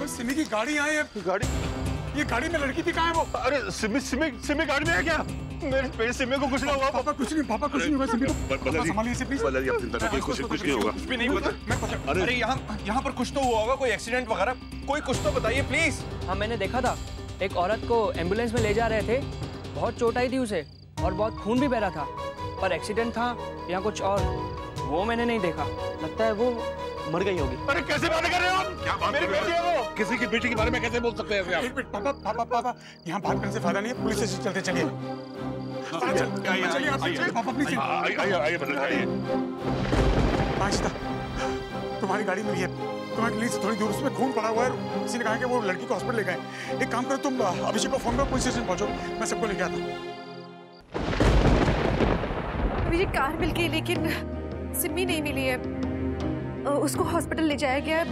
सिमी की गाड़ी यहाँ है। ये गाड़ी में लड़की थी, कहाँ है वो? अरे सिमी गाड़ी में है क्या? मेरे सिमी को कुछ ना हुआ। पापा कुछ नहीं हुआ सिमी को। संभालिए इसे प्लीज। बदल आप चिंता करिए, कुछ नहीं होगा। कुछ भी नहीं पता। अरे यहाँ पर कुछ तो हुआ होगा, कोई एक्सीडेंट वगैरह, कोई कुछ तो बताइए प्लीज। हाँ मैंने देखा था, एक औरत को एम्बुलेंस में ले जा रहे थे, बहुत चोट आई थी उसे और बहुत खून भी बह रहा था, पर एक्सीडेंट था या कुछ और वो मैंने नहीं देखा। लगता है वो मर गई होगी। अरे कैसे बात कर रहे हो आप? क्या बात मेरी बेटी है वो? किसी की बेटी के बारे में कैसे बोल सकते हैं आप? एक मिनट पापा, यहाँ बात करने से फायदा नहीं है, पुलिस स्टेशन चलते चलिए। पापा प्लीज आइए तुम्हारी गाड़ी मिली है, तुम्हारे क्लिनिक से थोड़ी दूर, उसमें खून पड़ा हुआ है। किसी ने कहा कि वो लड़की को हॉस्पिटल ले गए। एक काम करो, तुम अभिषेक को फोन करो, पुलिस स्टेशन पहुंचो, मैं सबको लेके आता हूँ। अभिषेक कार मिल गई लेकिन सिमी नहीं मिली है, उसको हॉस्पिटल ले जाया गया।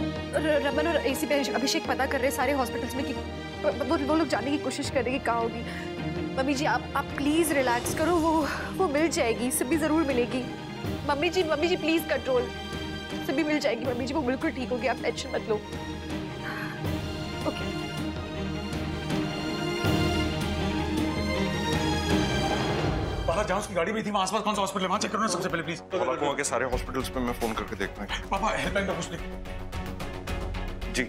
रमन और एसीपी अभिषेक पता कर रहे सारे हॉस्पिटल्स में कि वो लोग जानने की कोशिश कर रहे हैं कि कहाँ होगी। मम्मी जी आप प्लीज रिलैक्स करो, वो मिल जाएगी, सिमी जरूर मिलेगी। Mummy ji please control, Simi मिल जाएगी। मम्मी जी वो बिल्कुल ठीक होगी, आप टेंशन मत लो। ओके बाला जहाँ उसकी गाड़ी में थी, वहाँ आसपास कौन सा हॉस्पिटल है, वहाँ चेक करो ना सबसे पहले प्लीज। पापा के सारे हॉस्पिटल्स पे मैं फोन करके देखता हूँ। पापा हेल्पलाइन का कुछ जी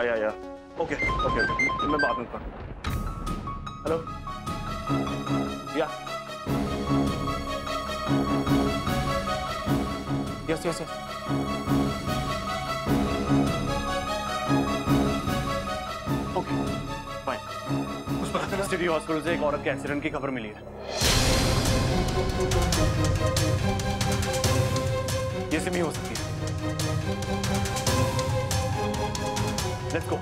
या ओके मैं बात में करूँ। हेलो या यस ओके फाइन। उस पर सिटी हॉस्पिटल से एक औरत के एक्सीडेंट की खबर मिली है। ये सिमी हो सकती है। Let's go.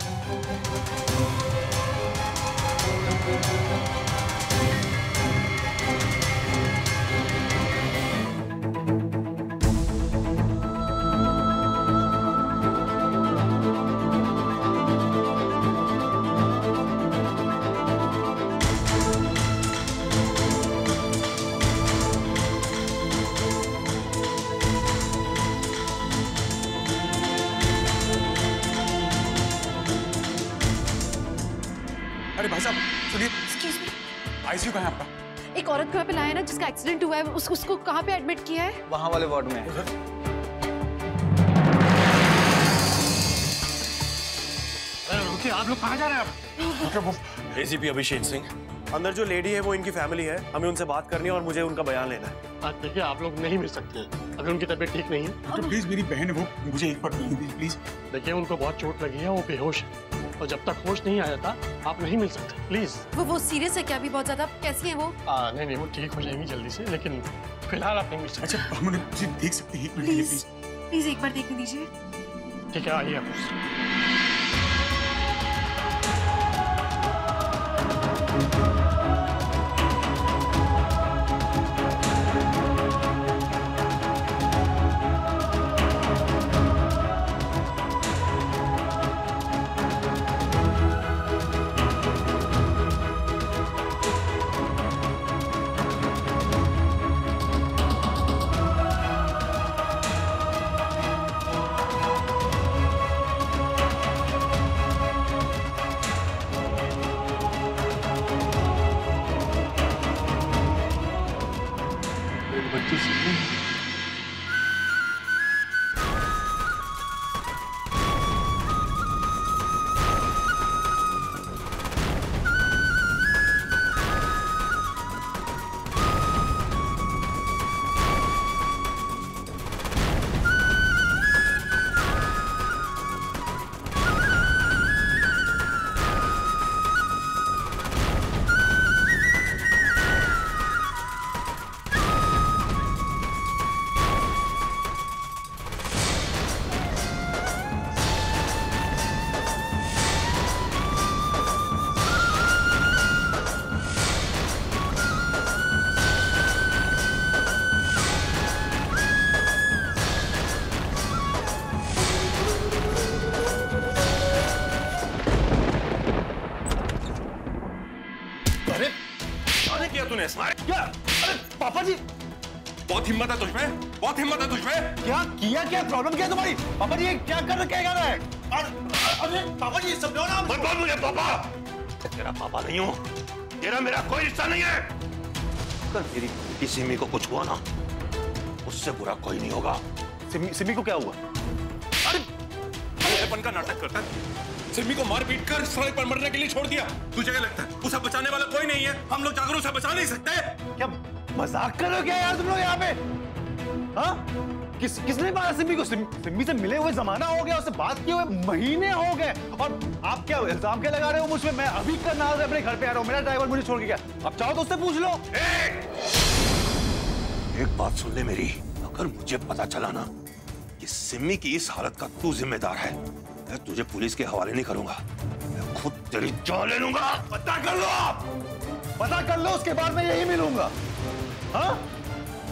अरे भाई साहब सुनिए, आईसीयू कहाँ है आपका? एक औरत को यहाँ पे लाया ना जिसका एक्सीडेंट हुआ है, उसको कहाँ पे एडमिट किया है? वहाँ वाले वार्ड में। रुकिए, आप लोग कहाँ जा रहे हैं आप? एसीपी अभिषेक सिंह, अंदर जो लेडी है वो इनकी फैमिली है, हमें उनसे बात करनी है और मुझे उनका बयान लेना है। देखिए आप लोग नहीं मिल सकते अगर उनकी तबीयत ठीक नहीं है। तो प्लीज मेरी बहन है वो, मुझे एक बार प्लीज। देखिए उनको बहुत चोट लगी है, वो बेहोश है और जब तक होश नहीं आ जाता आप नहीं मिल सकते प्लीज। वो सीरियस है क्या अभी बहुत ज्यादा? कैसी है वो? नहीं वो ठीक हो जाएंगी जल्दी से, लेकिन फिलहाल आप नहीं मिल सकते। अच्छा हम उन्हें देख सकते हैं? प्लीज एक बार देखने दीजिए। ठीक है आइए आप। जाने किया तूने ऐसा? क्या? अरे पापा जी, बहुत हिम्मत है तुझमें, बहुत हिम्मत है तुझमें। क्या किया? क्या प्रॉब्लम क्या है तुम्हारी? पापा जी क्या कर रहा है? अरे पापा जी समझो ना। मत बोल मुझे पापा। तेरा पापा नहीं हूँ, तेरा मेरा कोई रिश्ता नहीं है। अगर मेरी किसी सिमी को कुछ हुआ ना, उससे बुरा कोई नहीं होगा। सिमी को क्या हुआ? अरे मेरेपन का नाटक करता है। सिमी को मार पीट कर सड़क पर मरने के लिए छोड़ दिया। तुझे क्या लगता है उसे बचाने वाला कोई नहीं है? हम लोग जाकर उसे बचा नहीं सकते? क्या मजाक कर रहे हो क्या यार तुम लोग यहाँ पे? हाँ? किसने मारा सिमी को? सिमी से मिले हुए जमाना हो गया, उससे बात किए हुए महीने हो गए, और आप क्या इल्जाम क्या लगा रहे हो मुझ पे? मैं अभी करना से अपने घर पे आ रहा हूँ, मेरा ड्राइवर मुझे छोड़ के गया। अब चाहो तो उससे पूछ लो। एक बात सुन ले मेरी, अगर मुझे पता चला ना कि सिमी की इस हालत का तू जिम्मेदार है, मैं तुझे पुलिस के हवाले नहीं करूंगा, मैं खुद तेरी जान ले लूंगा। पता कर लो आप, पता कर लो, उसके बाद मैं यही मिलूंगा। हाँ?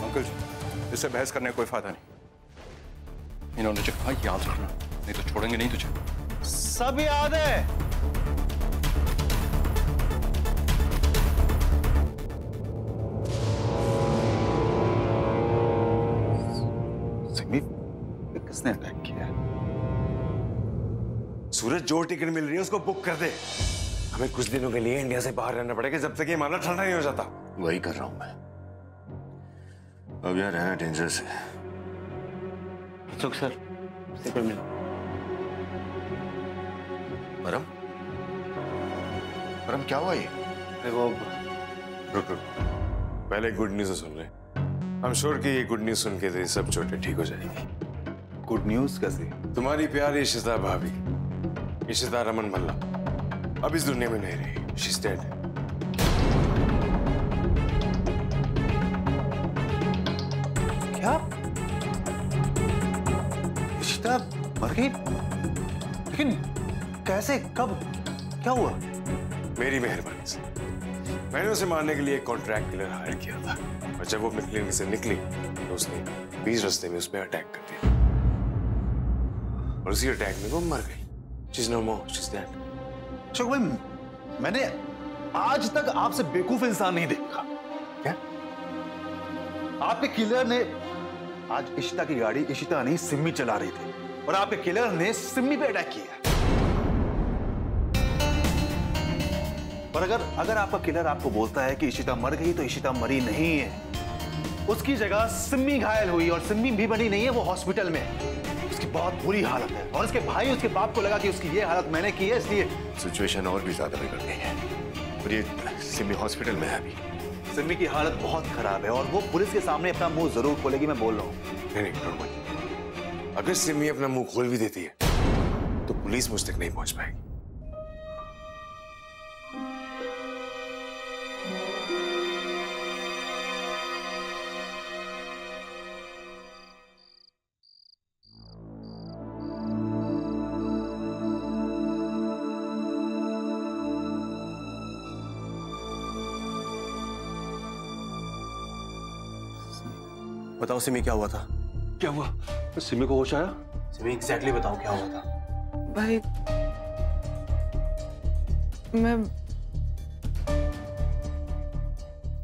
अंकल जी, इससे बहस करने का कोई फायदा नहीं। इन्होंने जो कहा याद रखना, नहीं तो छोड़ेंगे नहीं तुझे। सब याद है। सिमी, किसने अटैक किया? सूरज, जो टिकट मिल रही है उसको बुक कर दे। हमें कुछ दिनों के लिए इंडिया से बाहर रहना पड़ेगा जब तक ये मामला ठंडा नहीं हो जाता। वही कर रहा हूं मैं। अब यार रहना डेंजरस है। चुप सर, सिक्योर मिल। परम, परम क्या हुआ ये? वो रुक रुक, पहले गुड न्यूज सुन ले। I'm sure कि ये गुड न्यूज सुन के तेरी सब चोटें ठीक हो जाएंगी। गुड न्यूज कैसे? तुम्हारी प्यारी इशिता भाभी, इशिता रमन भल्ला, अब इस दुनिया में नहीं रही। She's dead. क्या? इशिता मर गई? लेकिन कैसे, कब, क्या हुआ? मेरी मेहरबानी से मैंने उसे मारने के लिए एक कॉन्ट्रैक्ट किलर हायर किया था, और जब वो अपने क्लिनिक से निकली तो उसने बीच रास्ते में उस पर अटैक कर दिया, और उसी अटैक में वो मर गई। She's no more, she's dead. Ashok भाई, मैंने आज तक आपसे बेवकूफ इंसान नहीं देखा। क्या? आपके किलर ने आज इशिता की गाड़ी, इशिता नहीं सिमी चला रही थी, और आपके किलर ने सिमी पे अटैक किया। और अगर आपका किलर आपको बोलता है कि इशिता मर गई, तो इशिता मरी नहीं है। उसकी जगह सिमी घायल हुई, और सिमी भी बनी नहीं है, वो हॉस्पिटल में है। उसकी बहुत बुरी हालत है, और उसके भाई, उसके बाप को लगा कि उसकी ये हालत मैंने की है, इसलिए सिचुएशन और भी ज्यादा बिगड़ गई है, और ये सिमी हॉस्पिटल में है अभी। सिमी की हालत बहुत खराब है, और वो पुलिस के सामने अपना मुंह जरूर खोलेगी, मैं बोल रहा हूँ। नहीं, डोंट वरी। अगर सिमी अपना मुंह खोल भी देती है तो पुलिस मुझ तक नहीं पहुंच पाएगी। बताओ सिमी, क्या हुआ था? क्या हुआ? सिमी को होश आया? सिमी एग्जैक्टली बताओ क्या हुआ था? भाई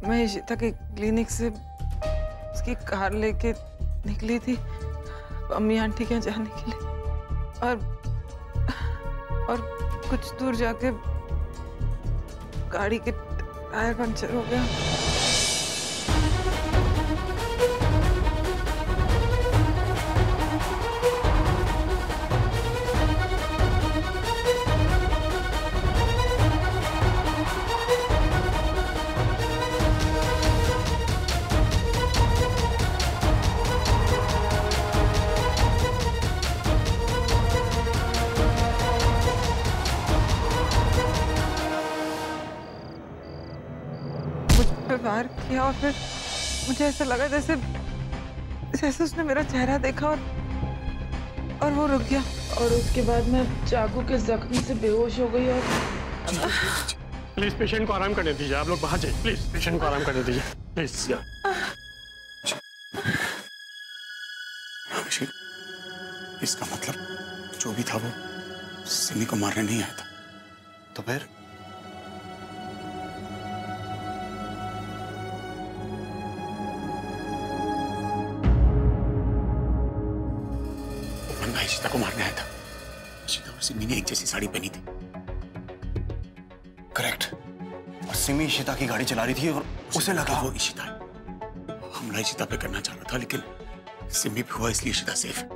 मैं इशिता के क्लिनिक से उसकी कार लेके निकली थी अम्मी आंटी के यहाँ जाने के लिए, और कुछ दूर जाके गाड़ी के टायर पंचर हो गया। वार किया, और फिर मुझे ऐसा लगा जैसे उसने मेरा चेहरा देखा और वो रुक गया, और उसके बाद मैं चाकू के जख्म से बेहोश हो गई। और प्लीज पेशेंट को आराम करने दीजिए, आप लोग बाहर जाइए, प्लीज पेशेंट को आराम करने दीजिए, प्लीज। इसका मतलब जो भी था वो सिमी को मारने नहीं आया था। तो फिर मैं इशिता को मारने आया था। इशिता और सिमी ने एक जैसी साड़ी पहनी थी। करेक्ट। और सिमी इशिता की गाड़ी चला रही थी और उसे लगा वो इशिता है। हमला इशिता पे करना चाह रहा था, लेकिन सिमी पे हुआ इसलिए इशिता सेफ है।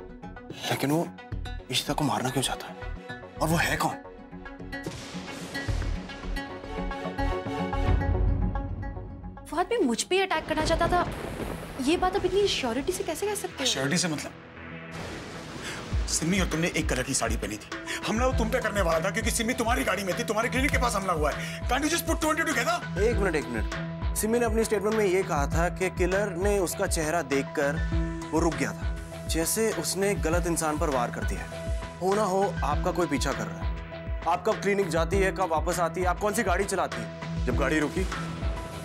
लेकिन वो इशिता को मारना क्यों चाहता है? और वो है कौन? फहद भी मुझ पे अटैक करना चाहता था, ये बात अब इतनी श्योरिटी से कैसे कह सकते हो? श्योरिटी से मतलब सिमी और तुमने एक कलर की साड़ी पहनी थी। हमला वो तुम पे करने वाला था क्योंकि सिमी तुम्हारी गाड़ी में थी, तुम्हारे क्लिनिक के पास हमला हुआ है। Can't you just put two and two together? एक मिनट। सिमी ने अपनी स्टेटमेंट में ये कहा था कि किलर ने उसका चेहरा देखकर वो रुक गया था, जैसे उसने गलत इंसान पर वार कर दिया। हो ना हो आपका कोई पीछा कर रहा है। आप कब क्लिनिक जाती है, कब वापस आती है, आप कौन सी गाड़ी चलाती है? जब गाड़ी रुकी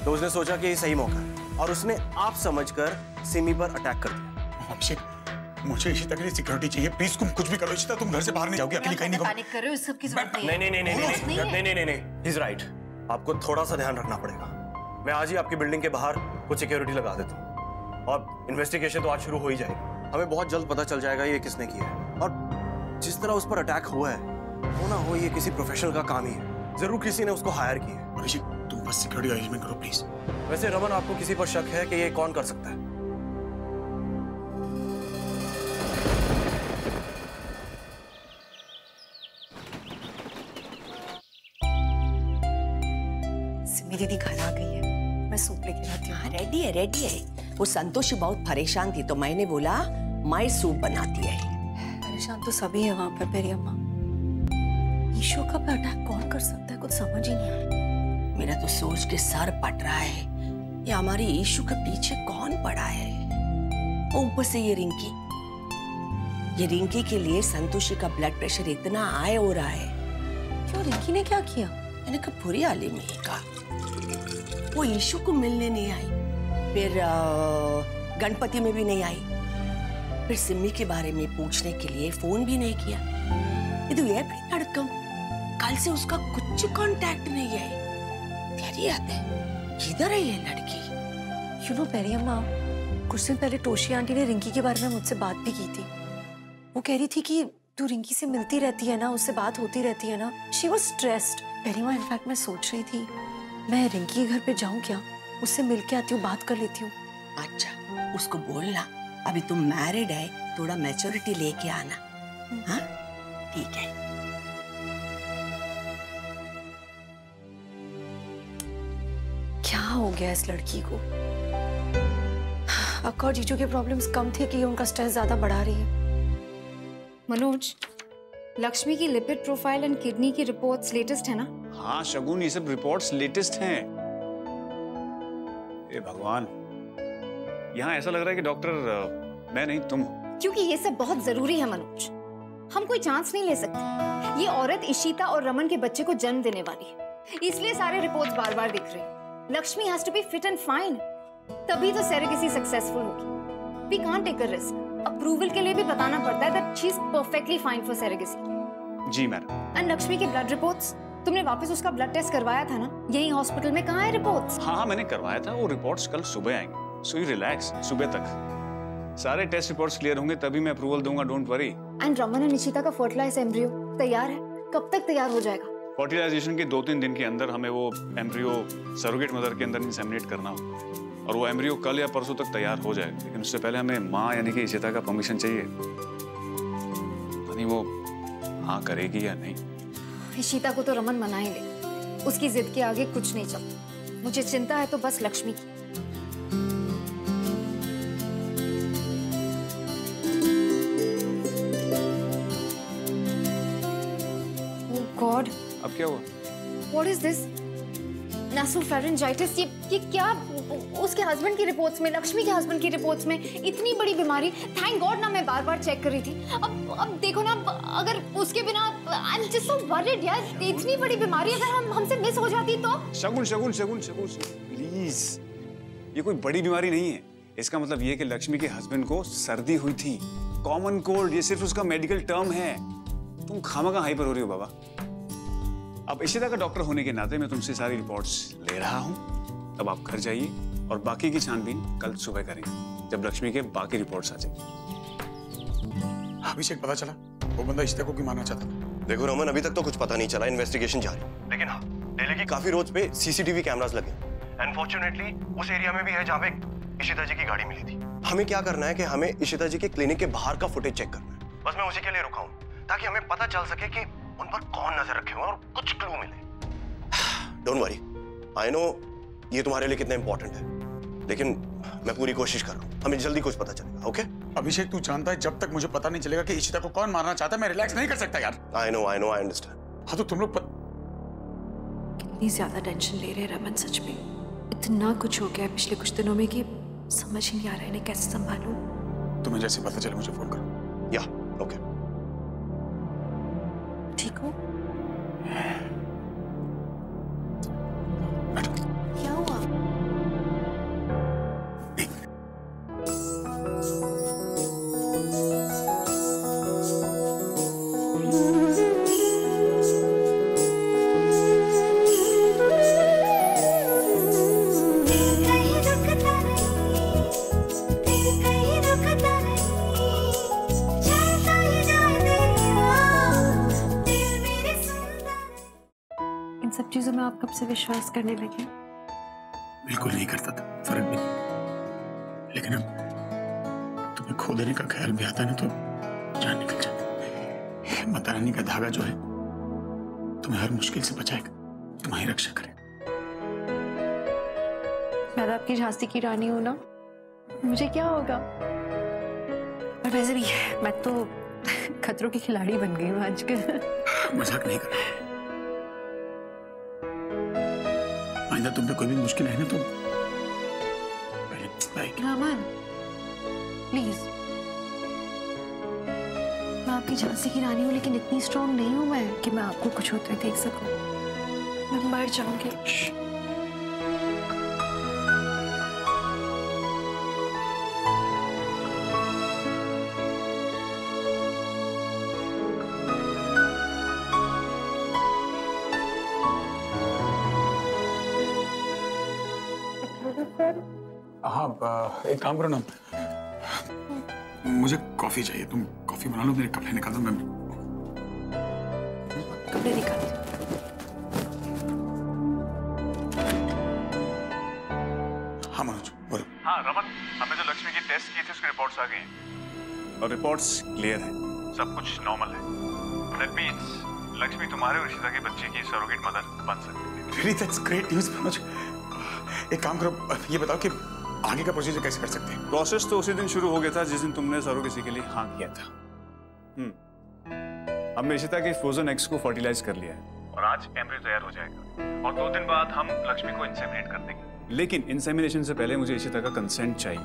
तो उसने सोचा कि ये सही मौका है और उसने आप समझकर सिमी पर अटैक कर दिया। अभिषेक, मुझे इशिता के लिए सिक्योरिटी चाहिए। प्लीज तुम कुछ भी करो। इशिता तुम घर से बाहर नहीं जाओगी, अकेली कहीं नहीं। पैनिक कर रहे हो, इस सब की जरूरत नहीं है। नहीं। He is right. आपको थोड़ा सा ध्यान रखना पड़ेगा। मैं आज ही आपकी बिल्डिंग के बाहर कुछ सिक्योरिटी लगा देता हूँ और इन्वेस्टिगेशन तो आज शुरू हो ही जाएगी। हमें बहुत जल्द पता चल जाएगा ये किसने किया है और जिस तरह उस पर अटैक हुआ है, हो ना हो ये किसी प्रोफेशनल का काम ही है। जरूर किसी ने उसको हायर किया है। अभिषेक, तुम बस सिक्योरिटी अरेंजमेंट करो प्लीज। वैसे रमन, आपको किसी पर शक है कि ये कौन कर सकता है? सिमी दीदी घर आ गई है, मैं सूप लेके आती हूँ। रेडी है। वो संतोषी बहुत परेशान थी तो मैंने बोला मैं सूप बनाती है। परेशान तो सभी है वहाँ पर मेरी अम्मा। ईशु का अटैक कौन कर सकता है, कुछ समझ ही नहीं आ रहा। मेरा तो सोच के सर पट रहा है, ये हमारी ईशु के पीछे कौन पड़ा है? ऊपर से ये रिंकी के लिए संतोषी का ब्लड प्रेशर इतना हाई हो रहा है। क्यों, रिंकी ने क्या किया? मैंने कहा बुरी आली में का वो ईशु को मिलने नहीं आई, फिर गणपति में भी नहीं आई, फिर सिमी के बारे में पूछने के लिए फोन भी नहीं किया। ये तो ये भी लड़कम, कल से उसका कुछ कांटेक्ट नहीं है। तेरी याद है किधर है ये लड़की? यू नो पेरी अम्मा, कुछ दिन पहले टोशी आंटी ने रिंकी के बारे में मुझसे बात भी की थी। वो कह रही थी कि तू रिंकी से मिलती रहती है ना, उससे बात होती रहती है ना। She was stressed. पेरी अम्मा, इनफैक्ट मैं सोच रही थी मैं रिंकी के घर पे जाऊं क्या, उससे मिल के आती हूँ, बात कर लेती हूँ। अच्छा, उसको बोलना अभी तुम मैरिड है, थोड़ा मैच्योरिटी लेके आना। हाँ ठीक है। क्या हो गया इस लड़की को? अक्का और जीजू के प्रॉब्लम्स कम थे कि ये उनका स्ट्रेस ज्यादा बढ़ा रही है। मनोज, लक्ष्मी की लिपिड प्रोफाइल एंड किडनी की रिपोर्ट्स लेटेस्ट है ना? हाँ शगुन, ये सब रिपोर्ट्स लेटेस्ट हैं। ए भगवान, यहाँ ऐसा लग रहा है कि डॉक्टर मैं नहीं तुम हो। क्योंकि ये सब बहुत जरूरी है मनोज, हम कोई चांस नहीं ले सकते। ये औरत इशिता और रमन के बच्चे को जन्म देने वाली है, इसलिए सारे रिपोर्ट्स बार बार दिख रहे हैं। Lakshmi has to be fit and fine, तभी तो सेरेगेसी सक्सेसफुल होगी। We can't take a risk. Approval के लिए भी बताना पड़ता है that she is perfectly fine for surrogacy. जी मैडम। एंड लक्ष्मी के ब्लड रिपोर्ट्स, तुमने वापस उसका ब्लड टेस्ट करवाया था ना यही हॉस्पिटल में? कहाँ है रिपोर्ट्स? हाँ मैंने करवाया था, वो रिपोर्ट्स कल सुबह आएंगे। सो यू रिलैक्स, सुबह तक सारे टेस्ट रिपोर्ट्स क्लियर होंगे तभी मैं अप्रूवल दूंगा, डोंट वरी। एंड रमन और निशिता का फर्टिलाइज्ड एम्ब्रियो तैयार है, कब तक तैयार हो जाएगा? फर्टिलाइजेशन के 2-3 दिन के अंदर हमें वो एम्ब्रियो सरोगेट मदर के अंदर इंसेमिनेट करना हो और वो एम्ब्रियो कल या परसों तक तैयार हो जाएगा। लेकिन उससे पहले हमें माँ यानी कि इशिता का परमिशन चाहिए। यानी वो हाँ करेगी या नहीं। इशिता को तो रमन मना ही ले, उसकी जिद के आगे कुछ नहीं चलता। मुझे चिंता है तो बस लक्ष्मी की। गॉड, अब क्या हुआ? What is this? नासोफैरिंजाइटिस, ये क्या? उसके हस्बैंड की रिपोर्ट्स में, लक्ष्मी के हस्बैंड की रिपोर्ट्स में इतनी बड़ी बीमारी। थैंक गॉड ना, मैं बार बार चेक कर रही थी। अब देखो ना, अगर उसके बिना I am just so worried यार। इतनी बड़ी बीमारी अगर हमसे मिस हो जाती तो। शगुन शगुन शगुन शगुन प्लीज, ये कोई बड़ी बीमारी नहीं है। इसका मतलब ये कि लक्ष्मी के हस्बैंड को सर्दी हुई थी, कॉमन कोल्ड, ये सिर्फ उसका मेडिकल टर्म है। तुम खामखा हाइपर हो रही हो बाबा। अब इशिता का डॉक्टर होने के नाते मैं तुमसे सारी रिपोर्ट्स ले रहा हूं। अब आप घर जाइए और बाकी की छानबीन कल सुबह करेंगे जब लक्ष्मी के बाकी रिपोर्ट्स आ जाएंगे। अभिषेक पता चला वो बंदा इशिता को क्यों मारना चाहता था? देखो रमन, अभी तक तो कुछ पता नहीं चला, इन्वेस्टिगेशन जारी। लेकिन हाँ, दिल्ली की काफी रोड्स पे सीसीटीवी कैमरास लगे। अनफॉर्चुनेटली उस एरिया में भी है जहाँ पे इशिता जी की गाड़ी मिली थी। हमें क्या करना है कि हमें इशिता जी के क्लिनिक के बाहर का फुटेज चेक करना है। बस मैं उसी के लिए रुका हूँ, ताकि हमें पता चल सके कि उन पर कौन नजर रखे हुए और कुछ क्लू मिले। डोंट वरी, आई नो ये तुम्हारे लिए कितना इंपॉर्टेंट है, लेकिन मैं पूरी कोशिश कर रहा हूँ। हमें जल्दी कुछ पता चलेगा। ओके अभिषेक, तू जानता है जब तक मुझे पता नहीं चलेगा कि इशिता को कौन मारना चाहता है, मैं रिलैक्स नहीं कर सकता यार। I know, I understand. हाँ तो तुम लोग कितनी ज्यादा टेंशन ले रहे हैं रमन, सच में इतना कुछ हो गया पिछले कुछ दिनों में कि समझ ही नहीं आ रहा है इन्हें कैसे संभालूं। तुम्हें जैसे पता चले मुझे फोन करो। या ओके। ठीक हो? क्या हुआ? सब चीजों में आप कब से विश्वास करने लगे? बिल्कुल नहीं करता था, फर्क भी नहीं। लेकिन अब तुम्हें खो देने का ख्याल भी आता है ना तो जान निकल जाता। माता रानी का धागा जो है तुम्हें हर मुश्किल से बचाएगा, तुम्हारी रक्षा करेगा। मैं तो आपकी झांसी की रानी हूं ना, मुझे क्या होगा? और वैसे भी मैं तो खतरों की खिलाड़ी बन गई हूँ आजकल। मजाक नहीं कर रहा। आइंदा तुम पे कोई भी मुश्किल है ना तो रामन प्लीज, मैं आपकी झांसी की रानी हूँ, लेकिन इतनी स्ट्रॉन्ग नहीं हूँ मैं कि मैं आपको कुछ होते देख सकूं। मैं मर जाऊंगी। हाँ, एक काम करो ना, मुझे कॉफी चाहिए। तुम कॉफी बना लो, मेरे कपड़े निकाल दो। मैं कपड़े निकाल दो। हाँ मनोज बोलो। हाँ रमन, हमने जो लक्ष्मी की टेस्ट की थी उसकी रिपोर्ट्स आ गई हैं और रिपोर्ट्स क्लियर है, सब कुछ नॉर्मल है। दैट मींस लक्ष्मी तुम्हारे और इशिता के बच्चे की सरोगेट मदर बन सकती है। Really that's great news Manoj. एक काम करो, ये बताओ कि आगे का प्रोसीजर कैसे कर सकते हैं? प्रोसेस तो उसी दिन शुरू हो गया था जिस दिन तुमने सरोगेसी के लिए हाँ किया था। हमने इशिता के फ्रोजन एग्स को फर्टिलाइज कर लिया है और आज एम्ब्रियो तैयार हो जाएगा और 2 दिन बाद हम लक्ष्मी को इंसेमिनेट कर देंगे। लेकिन इंसेमिनेशन से पहले मुझे इशिता का कंसेंट चाहिए।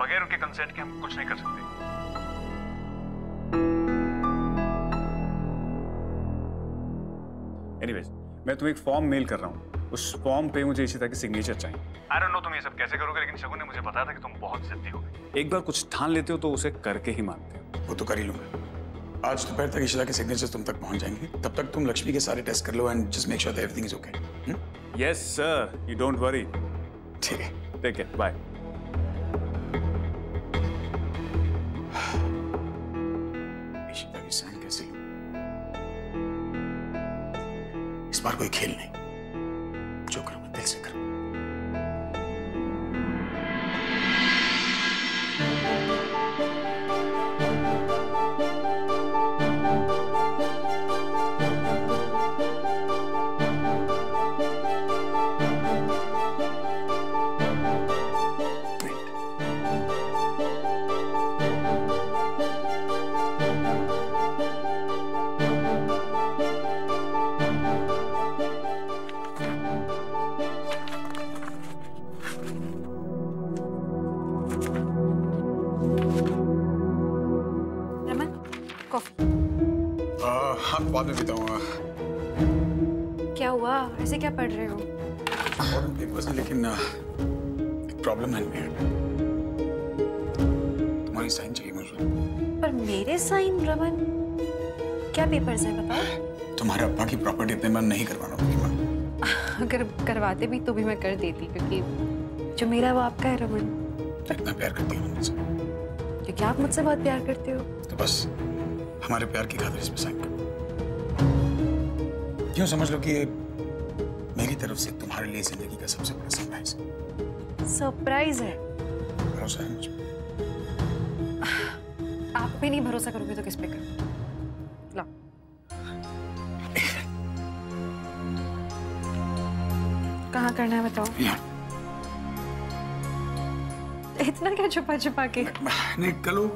बगैर उनके कंसेंट के हम कुछ नहीं कर सकते। एनीवेज, मैं तुम्हें एक फॉर्म मेल कर रहा हूँ, उस फॉर्म पे मुझे इशिता की सिग्नेचर चाहिए। आई डोंट नो तुम ये सब कैसे करोगे, लेकिन शगुन ने मुझे बताया था कि तुम बहुत जिद्दी हो। एक बार कुछ ठान लेते हो तो उसे करके ही मानते हो। वो तो कर ही लूंगा। आज दोपहर तक इशिता के सिग्नेचर तुम तक पहुंच जाएंगे। तब तक तुम लक्ष्मी के सारे टेस्ट कर लो and just make sure that everything is okay. Yes sir, you don't worry. ठीक है, टेक केयर, बाय। इशिता की साइन कैसे लूं? इस बार कोई खेल नहीं, जो करो मैं दिल से करूं। हाँ, बाद में बताऊंगा। क्या हुआ? ऐसे क्या पढ़ रहे हो? पेपर्स में, लेकिन एक प्रॉब्लम है। तुम्हारी साइन चाहिए मुझे। पर मेरे साइन रमन? क्या पेपर्स हैं बताओ? तुम्हारे अब्बा की प्रॉपर्टी इतने मन नहीं करवाना पड़ेगा। अगर करवाते भी तो भी मैं कर देती, क्योंकि जो मेरा है वो आपका है रमन। इतना प्यार करती हूँ मुझसे। क्योंकि आप मुझसे बहुत प्यार करते हो। तो बस हमारे प्यार की खातिर इसमें साइन कर। क्यों समझ लो कि ये मेरी तरफ से तुम्हारे लिए जिंदगी का सबसे बड़ा सरप्राइज है। सरप्राइज है? भरोसा है मुझ पर? आप पे नहीं भरोसा करोगे तो किस पे करोगे? ला। कहाँ करना है बताओ? इतना क्या छुपा छुपा के? नहीं कलो।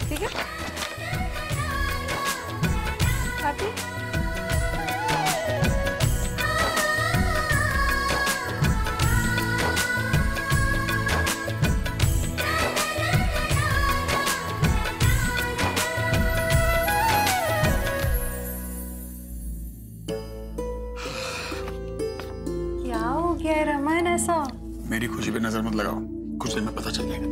ठीक है। हैप्पी? रमन ऐसा मेरी खुशी पे नजर मत लगाओ, कुछ दिन में पता चल जाएगा।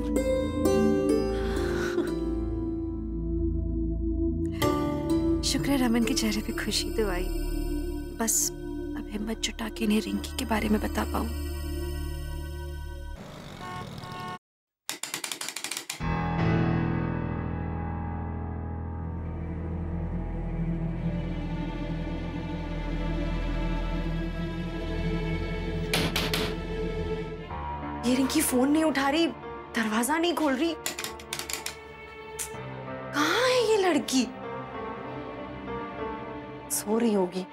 शुक्र है रमन के चेहरे पे खुशी तो आई। बस अब हिम्मत जुटा के इन्हें रिंकी के बारे में बता पाऊं। ये रिंकी फोन नहीं उठा रही, दरवाजा नहीं खोल रही। कहाँ है ये लड़की? सो रही होगी,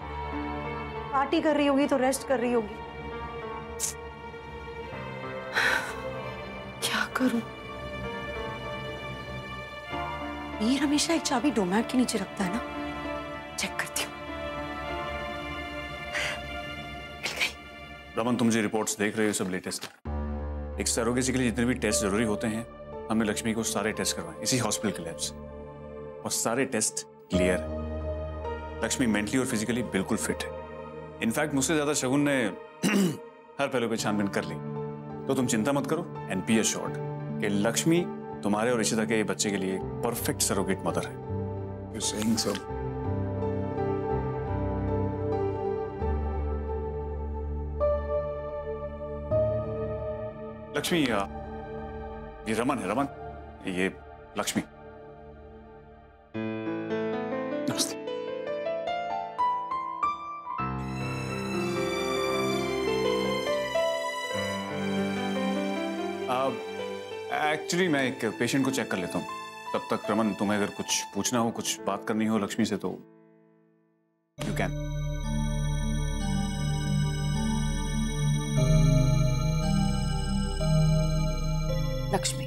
पार्टी कर रही होगी तो रेस्ट कर रही होगी। क्या करूं? मीर हमेशा एक चाबी डोरमैट के नीचे रखता है ना, चेक करती हूँ। रमन, तुम जो रिपोर्ट्स देख रहे हो सब लेटेस्ट है। एक सरोगेसी के लिए जितने भी टेस्ट जरूरी होते हैं, हमने लक्ष्मी को सारे टेस्ट करवाए इसी हॉस्पिटल के लैब से, और सारे टेस्ट क्लियर है। लक्ष्मी मेंटली और फिजिकली बिल्कुल फिट है। इनफैक्ट मुझसे ज्यादा शगुन ने हर पहलू पे छानबीन कर ली। तो तुम चिंता मत करो एंड बी एश्योर्ड कि लक्ष्मी तुम्हारे और इशिता के बच्चे के लिए परफेक्ट सरोगेट मदर है। You're saying so? लक्ष्मी, ये रमन है। रमन, ये लक्ष्मी। नमस्ते। एक्चुअली मैं एक पेशेंट को चेक कर लेता हूँ। तब तक रमन, तुम्हें अगर कुछ पूछना हो, कुछ बात करनी हो लक्ष्मी से तो यू कैन। लक्ष्मी,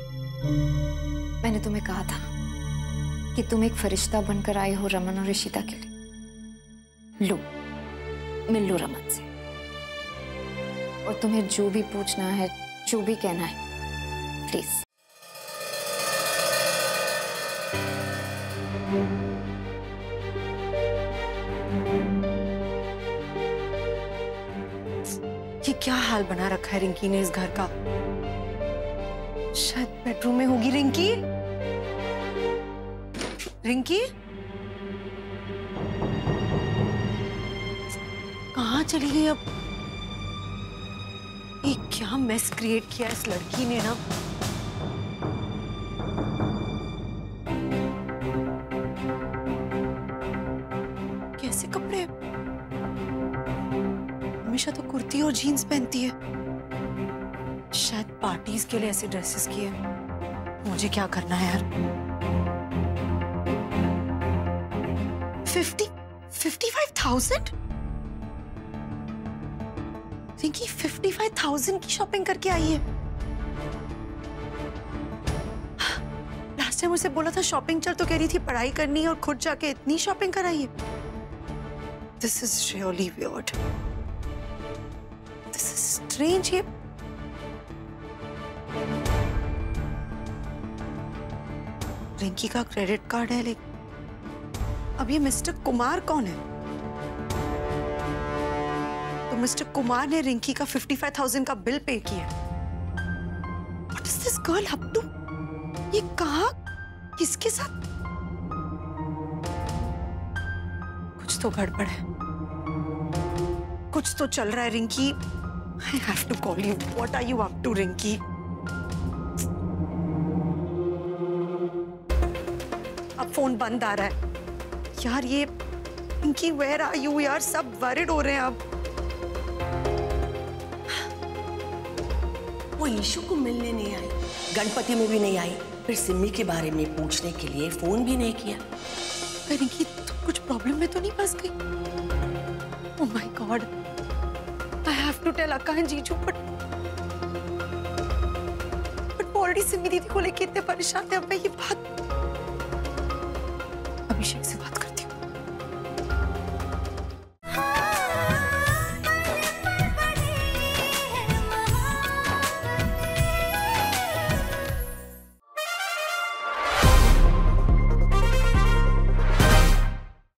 मैंने तुम्हें कहा था कि तुम एक फरिश्ता बनकर आए हो रमन और इशिता के लिए। लो, मिल लो रमन से, और तुम्हें जो भी पूछना है, जो भी कहना है, प्लीज। ये क्या हाल बना रखा है रिंकी ने इस घर का? शायद बेडरूम में होगी रिंकी। रिंकी कहाँ चली गई अब? ये क्या मेस क्रिएट किया इस लड़की ने ना। कैसे कपड़े? हमेशा तो कुर्ती और जीन्स पहनती है, शायद पार्टीज के लिए ऐसे ड्रेसेस किए। मुझे क्या करना है यार? 55,000? रिंकी 55,000 की शॉपिंग करके आई है। लास्ट टाइम मुझे बोला था शॉपिंग चल, तो कह रही थी पढ़ाई करनी है, और खुद जाके इतनी शॉपिंग कराई है। This is really weird. This is strange. ये रिंकी का क्रेडिट कार्ड है, लेकिन अब ये मिस्टर कुमार कौन है? तो मिस्टर कुमार ने रिंकी का 55,000 का बिल पे किया। What is this girl up to? ये कहाँ, किसके साथ? कुछ तो गड़बड़ है, कुछ तो चल रहा है। Rinki I have to call you. What are you up to, Rinki? अब फोन बंद आ रहा है यार। ये रिंकी, where are you यार? सब worried हो रहे हैं अब। वो ईशु को मिलने नहीं आई, गणपति में भी नहीं आई, फिर सिमी के बारे में पूछने के लिए फोन भी नहीं किया। रिंकी, तुम कुछ प्रॉब्लम में तो नहीं फंस गई? Oh my God, I have to tell अक्का and जीजू, but वो ऑलरेडी सिमी दीदी को लेके इतने परेशान थे। अब मैं ये बात